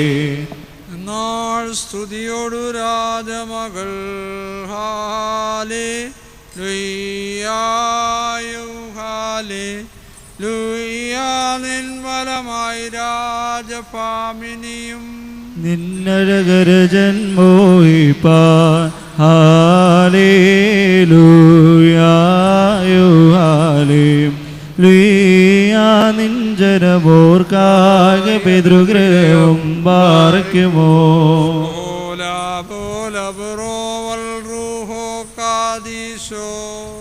എന്നാൽ സ്തുതിയോടു രാജമകൾ ഹാലേ ലുയ്യായു ഹാലേ ലുയ്യാ. നിൻ ഫലമായി രാജപാമിനിയും നിന്നഴകരജൻ മോഹിപ്പാൻ ഹാലേലൂയായോ ഹാലേലൂയാ. നിൻ ജനമോർക്കാക പിതൃഗ്രഹം പാർക്കുമോ.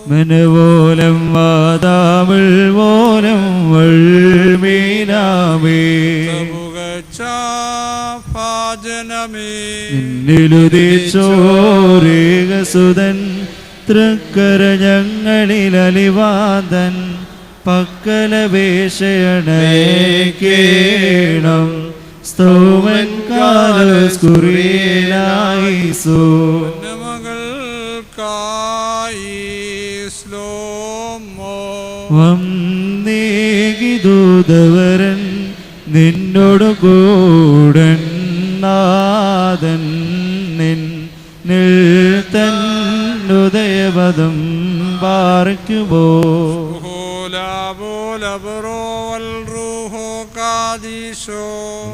മനവോലം വാതാമിൾ വോലം വൾമീനാമേ. നിന്നിലുദിച്ചോരേകസുതൻ തൃക്കര ഞങ്ങളിൽ അലിവാതൻ പക്കലപേക്ഷയണേക്കേണം. സ്തോമൻ കാലസ്കുറിയനായിസോ. വന്നേകിദൂതവരൻ നിന്നോടു കൂടൻ നാഥൻ നിൻ തന്നുദയപദം പാർക്കുമോ.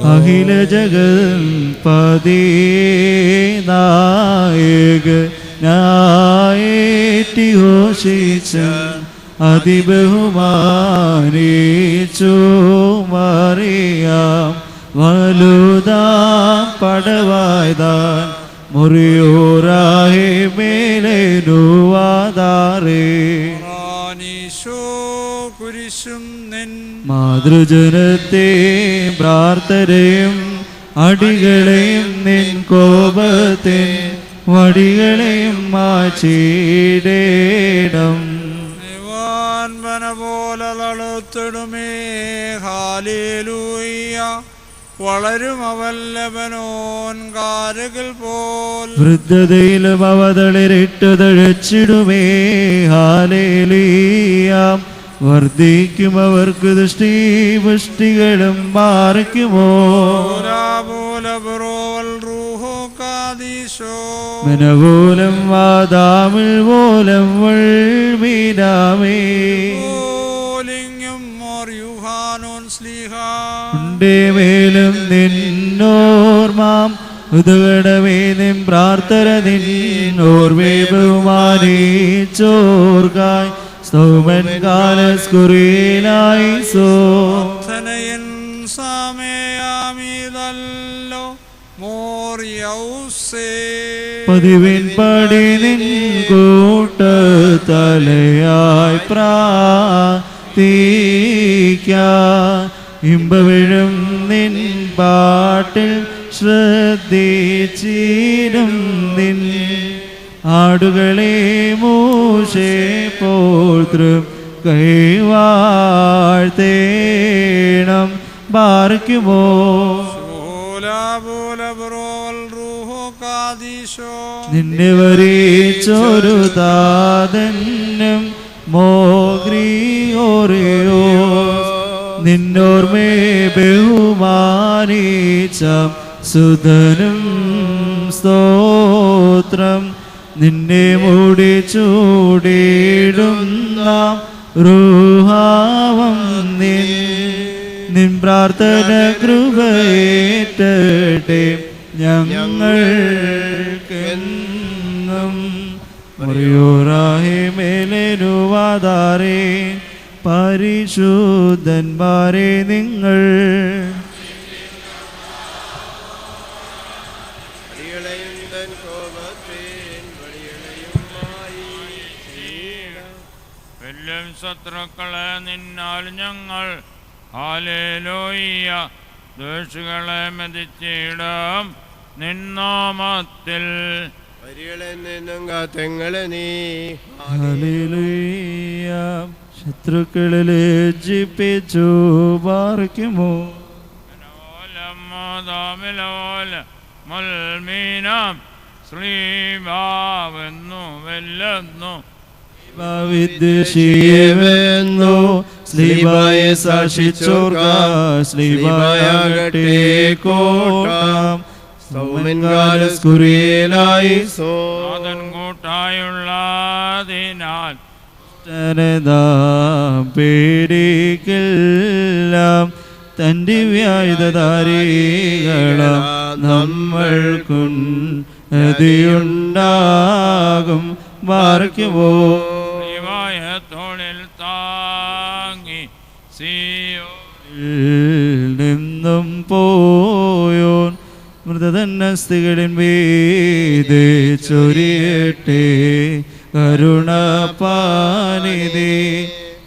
അഖില ജഗൽപതി നായക നായേറ്റി ഘോഷിച്ച അതിബഹുമാനീച്ചു മറിയാം വലുതാം പടവായ്താൻ മുറിയോറാഹി മേലെ ദുആദാരേ. കുരിശും നിൻ മാതൃജനത്തെ പ്രാർത്ഥനയും അടികളെയും നിൻ കോപത്തിൻ വടികളെയും മാച്ചിടേണം. പോലെ തളുത്തിടുമേ ഹാലേലൂയ. വളരും അവൻ ലെബനോൻ കാരകൾ പോൽ. വൃദ്ധതയിലും അവതളിരിട്ടു തഴച്ചിടുമേ ഹാലേലൂയ. വർദ്ധിക്കും അവർക്ക് ദൃഷ്ടി പുഷ്ടികളും മാറിക്കുമോ. മനവോലം വാതാമിൾ വോലം വൾമീനാമേ. എൻ്റെ മേലും നിന്നോർമാം ഉദകടമേ നിൻ പ്രാർത്ഥന നിന്നോർവേ ബഹുമാനിച്ചോർക്കായി സ്തോമൻ കാലസ്കുറിയിലായി സോ തനയൻ സമയാമിതല്ലോ മോറിയൗസേ പതിവിൻ പടി നിൻ കൂട്ട തലയായി പ്രാർത്ഥിക്ക ഇമ്പവിഴും നിൻ പാട്ടിൽ ശ്രദ്ധിച്ചിരും നിൻ ആടുകളെ മൂശേ പോതൃം കൈവാഴ്ത്തേണം പാർക്കുമോ നിന്നെ വരിച്ചൊരു താതന്നും മോഗ്രിയോറിയോ നിന്നോർമേ ബഹുമാനിച്ച സുധനും സ്തോത്രം നിന്നെ മൂടി ചൂടിടുന്ന റൂഹാവം നിൻ പ്രാർത്ഥന കൃപയേറ്റട്ടെ ഞങ്ങൾക്കെന്നും മറിയോറാഹി മേലേനുവാദാരേ പരിശുദ്ധന്മാരെ നിങ്ങൾ ശത്രുക്കളെ നിന്നാൽ ഞങ്ങൾ ഹല്ലേലൂയ ദോഷികളെ മെതിച്ചിടാം നിന്നാമത്തിൽ വരികളിൽ നിന്നും കാത്തങ്ങളെ നീ ഹല്ലേലൂയ ശത്രുക്കളെ ലജ്ജിപ്പിച്ചു പാർക്കുമോ മൽമീനം ശ്രീഭാവെന്നു വെല്ലുന്നു വിദ്വേഷിയെന്നു സ്ലീബായെ സാക്ഷിച്ചോർക്ക സ്ലീബായാകട്ടെ കോട്ടാം സൗമൻകാലസ്കുറിയേലായി സോദൻ കൂട്ടായുള്ളതിനാൽ പേടിക്കെല്ലാം തൻ്റെ വ്യായുധധാരികളാം നമ്മൾക്കുണ്ടാകും വാർക്കുമോ തോളിൽ താങ്ങി നിന്നും പോയോൻ മൃതതന്നസ്തികളിൻ വീതേ ചൊരിയട്ടെ കരുണപാനിധി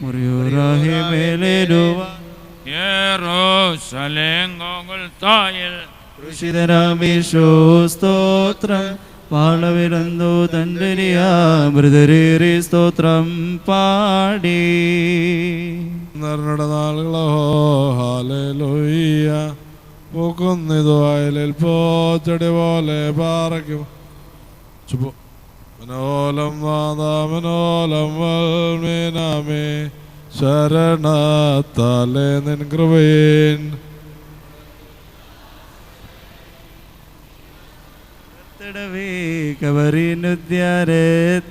മുറിയോറാഹി മേലേരുവ യെരൂശലേം ഗോകുൽത്തായിൽ കൃഷിതനാമീശോ സ്തോത്രം പാളവിരന്തു തണ്ടരിയാ മൃതരേറി സ്തോത്രം പാടി നിറഞ്ഞ നാളുകളോ ഹല്ലേലൂയ പൂക്കുന്നിതു വയലിൽ പോച്ചടി പോലെ പാറയ്ക്കും മനോലം വാദാമനോലം വൽമീനാമേ ശരണത്താലെ നിൻ കൃപേൻ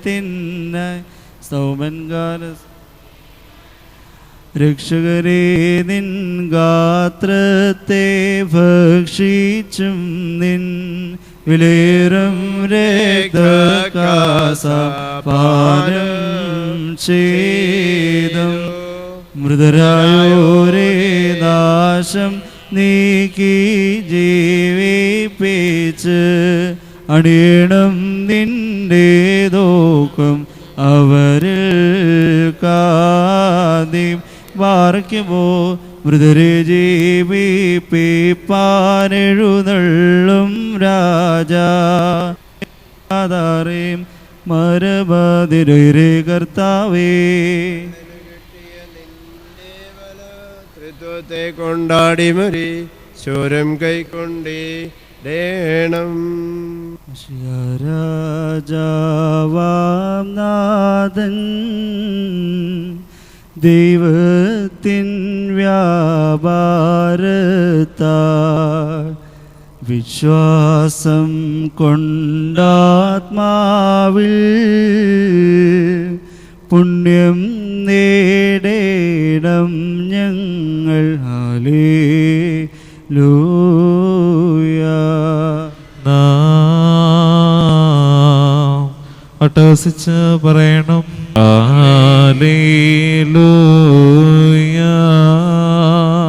കവറിനുദ്യാരത്തിനായി സൗമൻകാല രക്ഷകരെ നിൻ ഗാത്രത്തെ ഭക്ഷിച്ചും നിൻ വിലേറും രക്തകാസപാനം ചെയ്തും മൃതരായോരേ നാശം നീക്കി ജീവിപ്പിച്ച് അടിയണം നിന്റെ ദോക്കം അവരിൽ കാദ്യം വാർക്കുമോ മൃതരെ ജീവിപ്പിപ്പാനെഴുന്നള്ളും രാജാ മരബാതിരേ കർത്താവേ ത്രിത്വത്തെ കൊണ്ടാടി മരി ശൂരം കൈക്കൊണ്ടേ േണം രാജാവാം നാഥൻ ദൈവത്തിൻ വ്യാപാരത്താൽ വിശ്വാസം കൊണ്ടാത്മാവിൽ പുണ്യം നേടേണം ഞങ്ങൾ ഹല്ലേലൂയ നാം അട്ടഹസിച്ച് പറയണം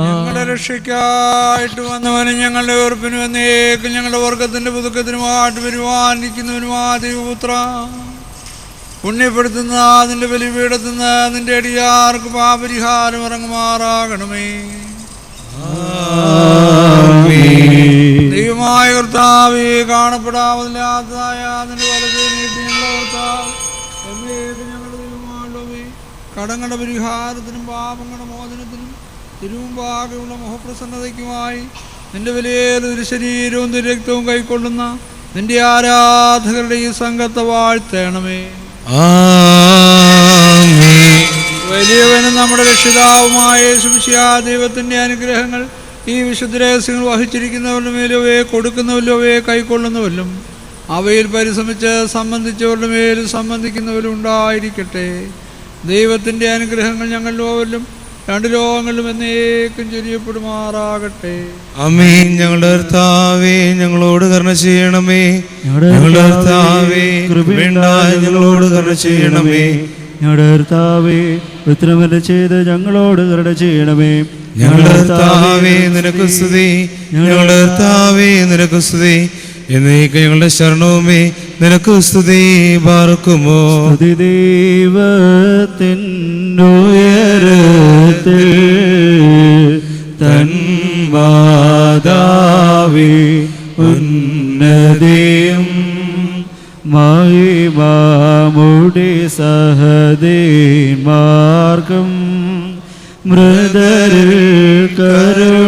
ഞങ്ങളുടെ രക്ഷയ്ക്കായിട്ട് വന്നവനും ഞങ്ങളുടെ ഉറപ്പിനും എന്നേക്കും ഞങ്ങളുടെ വർഗത്തിന്റെ പുതുക്കത്തിനുമായിട്ട് പരിപാലിക്കുന്നവനുമായ ദൈവപുത്ര, പുണ്യപ്പെടുത്തുന്ന നിന്റെ ബലിപീഠത്തുന്ന നിന്റെ അടിയാർക്ക് പാപരിഹാരം ഇറങ്ങുമാറാകണമേ. ദൈവമായ കർത്താവേ, കാണപ്പെടാമല്ലാത്തതായ നിന്റെ വലത് നീട്ടി ഞങ്ങളെ കർത്താവ് എന്നേക്കും ഞങ്ങളുടെ ദൈവമാണല്ലോ. കടങ്ങളുടെ പരിഹാരത്തിനും പാപങ്ങളുടെ മോചനത്തിനും തിരുമുമ്പാകെയുള്ള മുഖപ്രസന്നതയ്ക്കുമായി നിന്റെ വിലയേറിയ ശരീരവും രക്തവും കൈക്കൊള്ളുന്ന നിന്റെ ആരാധകരുടെ ഈ സംഘത്തെ വാഴ്ത്തേണമേ. വലിയവനും നമ്മുടെ രക്ഷിതാവുമായ യേശുമിശിഹാ ദൈവത്തിന്റെ അനുഗ്രഹങ്ങൾ ഈ വിശുദ്ധ രഹസ്യങ്ങൾ വഹിച്ചിരിക്കുന്നവരുടെ മേലും അവയെ കൊടുക്കുന്നവരിലും അവയെ കൈക്കൊള്ളുന്നവരിലും അവയിൽ പരിശ്രമിച്ച് സംബന്ധിച്ചവരുടെ മേലും സംബന്ധിക്കുന്നവരും ഉണ്ടായിരിക്കട്ടെ. ദൈവത്തിന്റെ അനുഗ്രഹങ്ങൾ ഞങ്ങളുടെ അവരിലും രണ്ട് ലോകങ്ങളിലും എന്നേക്കും ചൊരിയപ്പെടുമാറാകട്ടെ. ആമേൻ. ഞങ്ങളുടെ കർത്താവേ, ഞങ്ങളോട് കരുണ ചെയ്യണമേ. ഞങ്ങളുടെ കർത്താവേ, കൃപയുണ്ടായി ഞങ്ങളോട് കരുണ ചെയ്യണമേ. ഞങ്ങളുടെ കർത്താവേ, ഉത്തരമല്ല ചെയ്ത് ഞങ്ങളോട് കരുണ ചെയ്യണമേ. ഞങ്ങളുടെ കർത്താവേ, നിനക്ക് സ്തുതി. ഞങ്ങളുടെ കർത്താവേ, നിനക്ക് സ്തുതി. എന്നേക്ക് ഞങ്ങളുടെ ശരണവുമേ, നിനക്ക് സ്തുതി. പാർക്കുമോ ദൈവത്തിനുയരത്തിൽ തൻ മാതാവേ ഉന്നതിയും മഹിമാമുടി സഹദേന്മാർക്കും മൃദരിൽ കരുണയുമുണ്ടാക.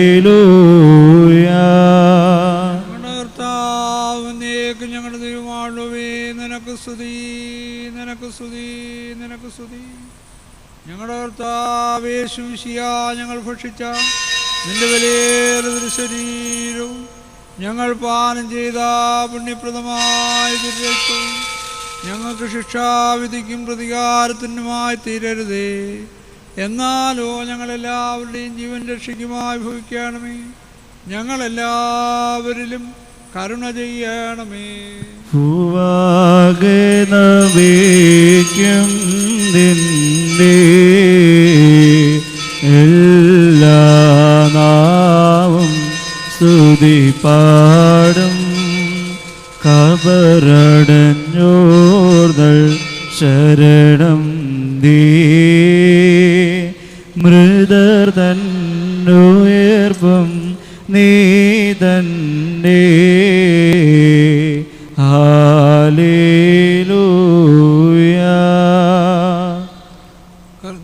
ഹല്ലേലൂയ. കർത്താവിനേക്ക് ഞങ്ങളുടെ ദൈവമാണുവേ, നിനക്ക് സ്തുതി, നിനക്ക് സ്തുതി, നിനക്ക് സ്തുതി. ഞങ്ങളുടെ കർത്താവേ യേശുമിശിഹാ, ഞങ്ങൾ ഭക്ഷിച്ച നിന്റെ വിലയേറിയ ശരീരവും ഞങ്ങൾ പാനം ചെയ്ത പുണ്യപ്രദമായ രക്തവും ഞങ്ങൾക്ക് ശിക്ഷാവിധിക്കും പ്രതികാരത്തിനുമായി തീരരുതേ. എന്നാലോ ഞങ്ങളെല്ലാവരുടെയും ജീവൻ രക്ഷയ്ക്കുമായി ഭവിക്കണമേ. ഞങ്ങളെല്ലാവരിലും കരുണ ചെയ്യണമേ. ഭൂവാകെ നമിക്കും നിന്നെ എല്ലാ നാവും സ്തുതി പാടും. കബറടഞ്ഞോർകൾ ശരണം നീ മൃദർ തന്നുയർപ്പും നീ തന്നെ. ഹല്ലേലൂയ.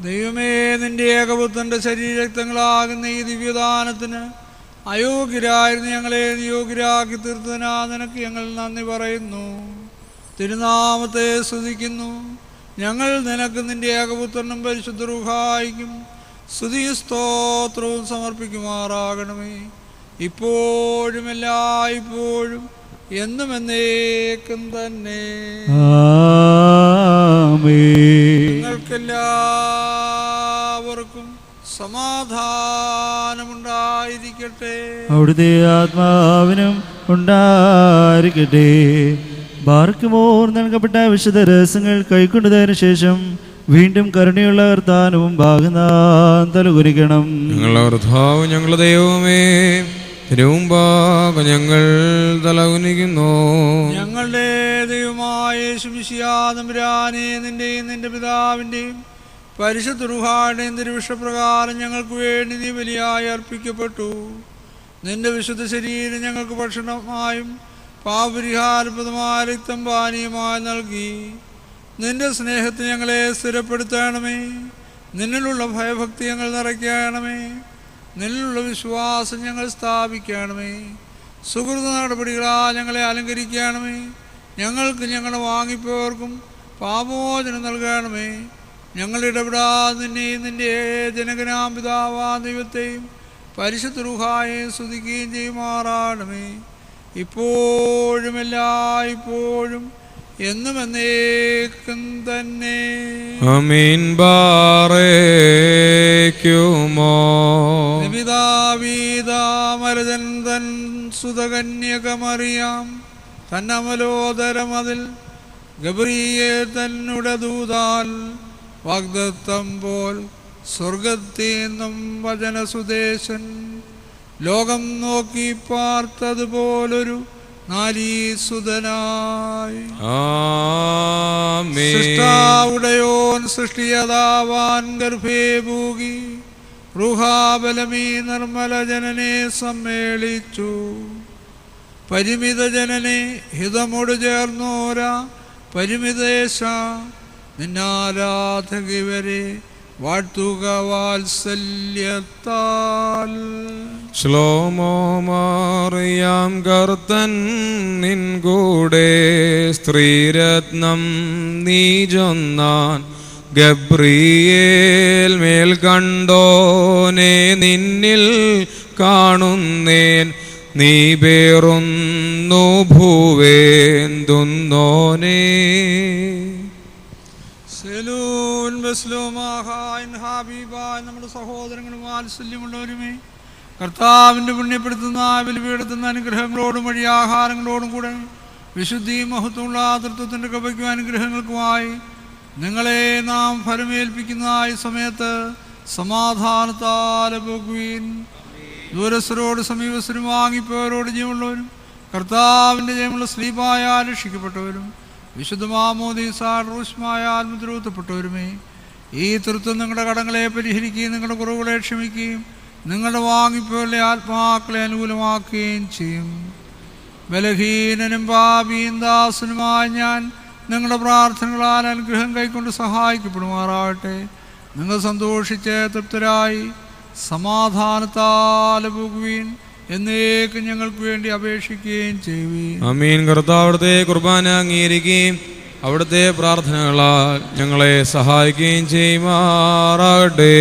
ദൈവമേ, നിന്റെ ഏകപുത്രന്റെ ശരീരരക്തങ്ങളാകുന്ന ഈ ദിവ്യദാനത്തിന് അയോഗ്യരായിരുന്നു ഞങ്ങളെ നിയോഗ്യരാക്കി തീർത്തതിനാ നിനക്ക് ഞങ്ങൾ നന്ദി പറയുന്നു, തിരുനാമത്തെ സ്തുതിക്കുന്നു. ഞങ്ങൾ നിനക്ക് നിന്റെ ഏകപുത്രനും പരിശുദ്ധ റൂഹായിക്കും സ്തുതി സ്തോത്രവും സമർപ്പിക്കുമാറാകണമേ. ഇപ്പോഴും എല്ലായ്പ്പോഴും എന്നും എന്നേക്കും തന്നെ. നിങ്ങൾക്കെല്ലാവർക്കും സമാധാനമുണ്ടായിരിക്കട്ടെ. അവിടുത്തെ ആത്മാവിനും ഉണ്ടായിരിക്കട്ടെ. ബാർക്കുമോർ നൽകപ്പെട്ട വിശുദ്ധ രഹസ്യങ്ങൾ കൈക്കൊണ്ടതിനു ശേഷം വീണ്ടും കരുണയുള്ള കർത്താനവും ഭാഗനാം തലകുനിക്കണം. ഞങ്ങളുടെ കർത്താവ് ഞങ്ങളുടെ ദൈവമേ, തിരുമുമ്പാകെ ഞങ്ങൾ തലകുനിക്കുന്നു. ഞങ്ങളുടെ ദൈവമായ യേശുമിശിഹാ തമ്പുരാനേ, നിന്റെയും നിന്റെ പിതാവിൻ്റെയും പരിശുദ്ധ റൂഹായുടെയും തിരുവിഷ്ടപ്രകാരം ഞങ്ങൾക്ക് വേണ്ടി നീ ബലിയായി അർപ്പിക്കപ്പെട്ടു. നിന്റെ വിശുദ്ധ ശരീരം ഞങ്ങൾക്ക് ഭക്ഷണമായും പാപപരിഹാരപ്രദമായ രക്തം പാനീയമായി നൽകി. നിന്റെ സ്നേഹത്തിൽ ഞങ്ങളെ സ്ഥിരപ്പെടുത്തണമേ. നിന്നിലുള്ള ഭയഭക്തി ഞങ്ങൾ നിറയ്ക്കണമേ. നിന്നിലുള്ള വിശ്വാസം ഞങ്ങൾ സ്ഥാപിക്കണമേ. സുഹൃത നടപടികളാൽ ഞങ്ങളെ അലങ്കരിക്കണമേ. ഞങ്ങൾക്ക് ഞങ്ങളുടെ വാങ്ങിപ്പോർക്കും പാപമോചനം നൽകണമേ. ഞങ്ങൾ ഇടപെടാതെ നിന്നെയും നിന്റെ ജനകനാം പിതാവാ ദൈവത്തെയും പരിശുദ്ധ റൂഹായെ സ്തുതിക്കുകയും ചെയ്യുമാറാണമേ. ഇപ്പോഴും എല്ലായ്പ്പോഴും എന്നും എന്നേക്കും തന്നെ. അമീൻ ബാറേക്കുമോ. നിമിതാവീതാമരജൻ തൻ സുതകന്യകമറിയാം തന്നമലോദരം അതിൽ ഗബ്രിയെ തന്നുടെ ദൂതാൽ വാഗ്ദത്തം പോൽ സ്വർഗത്തീന്നും വചനസുദേശൻ ലോകം നോക്കി പാർത്തതുപോലൊരു നാരീസുതനായി. സൃഷ്ടാവുടയോൻ സൃഷ്ടിയതാവാൻ ഗർഭേ പൂകി റുഹാബലമീ നിർമ്മല ജനനെ സമ്മേളിച്ചു. പരിമിത ജനനെ ഹിതമോട് ചേർന്നോരാ പരിമിതേശ നിന്നാരാധകവരെ വാഴ്ത്തുക വാത്സല്യത്താൽ. ശ്ലോമോ മറിയാം കർത്തൻ നിൻ കൂടെ സ്ത്രീരത്നം നീജൊന്നാൻ ഗബ്രിയേൽ മേൽ കണ്ടോനെ നിന്നിൽ കാണുന്നേൻ നീ പേറുന്നു ഭൂവേന്തുന്നോനേ. സെലൂൻ ബസ്ലോമാഹായിൻ ഹാബീബായ് നമ്മുടെ സഹോദരങ്ങളും വാത്സല്യമുള്ളവരുമേ, കർത്താവിൻ്റെ പുണ്യപ്പെടുത്തുന്ന വിലപീടുത്തുന്ന അനുഗ്രഹങ്ങളോടും വഴി ആഹാരങ്ങളോടും കൂടെ വിശുദ്ധിയും മഹത്വമുള്ള തൃത്വത്തിൻ്റെ കൃപയ്ക്കും അനുഗ്രഹങ്ങൾക്കുമായി നിങ്ങളെ നാം ഫലമേൽപ്പിക്കുന്ന ഈ സമയത്ത് സമാധാനത്താൽ പോകുവീൻ. ദൂരസ്ഥരോട് സമീപസ്ഥരും വാങ്ങിപ്പോയവരോട് ജീവനുള്ളവരും കർത്താവിൻ്റെ ജയമുള്ള സ്ലീപായാൽ രക്ഷിക്കപ്പെട്ടവരും വിശുദ്ധ മാമോദീസാൽ റൂഷ്മായാൽ മുദ്രൂത്തപ്പെട്ടവരുമേ, ഈ തൃത്വം നിങ്ങളുടെ കടങ്ങളെ പരിഹരിക്കുകയും നിങ്ങളുടെ കുറവുകളെ ക്ഷമിക്കുകയും നിങ്ങളുടെ വാങ്ങിപ്പോയുള്ള ആത്മാക്കളെ അനുകൂലമാക്കുകയും ചെയ്യും. ബലഹീനനും പാപിയും ദാസനുമായ ഞാൻ നിങ്ങളുടെ പ്രാർത്ഥനകളാൽ അനുഗ്രഹം കൈക്കൊണ്ട് സഹായിക്കപ്പെടുമാറാകട്ടെ. നിങ്ങൾ സന്തോഷിച്ച് തൃപ്തരായി സമാധാനത്താൽ പോകുവീൻ എന്നേക്കും ഞങ്ങൾക്ക് വേണ്ടി അപേക്ഷിക്കുകയും ചെയ്യുവീൻ. ആമീൻ. കർത്താവ് അവിടുത്തെ കുർബാന അംഗീകരിക്കുകയും അവിടുത്തെ പ്രാർത്ഥനകളാൽ ഞങ്ങളെ സഹായിക്കുകയും ചെയ്യുമാറാകട്ടെ.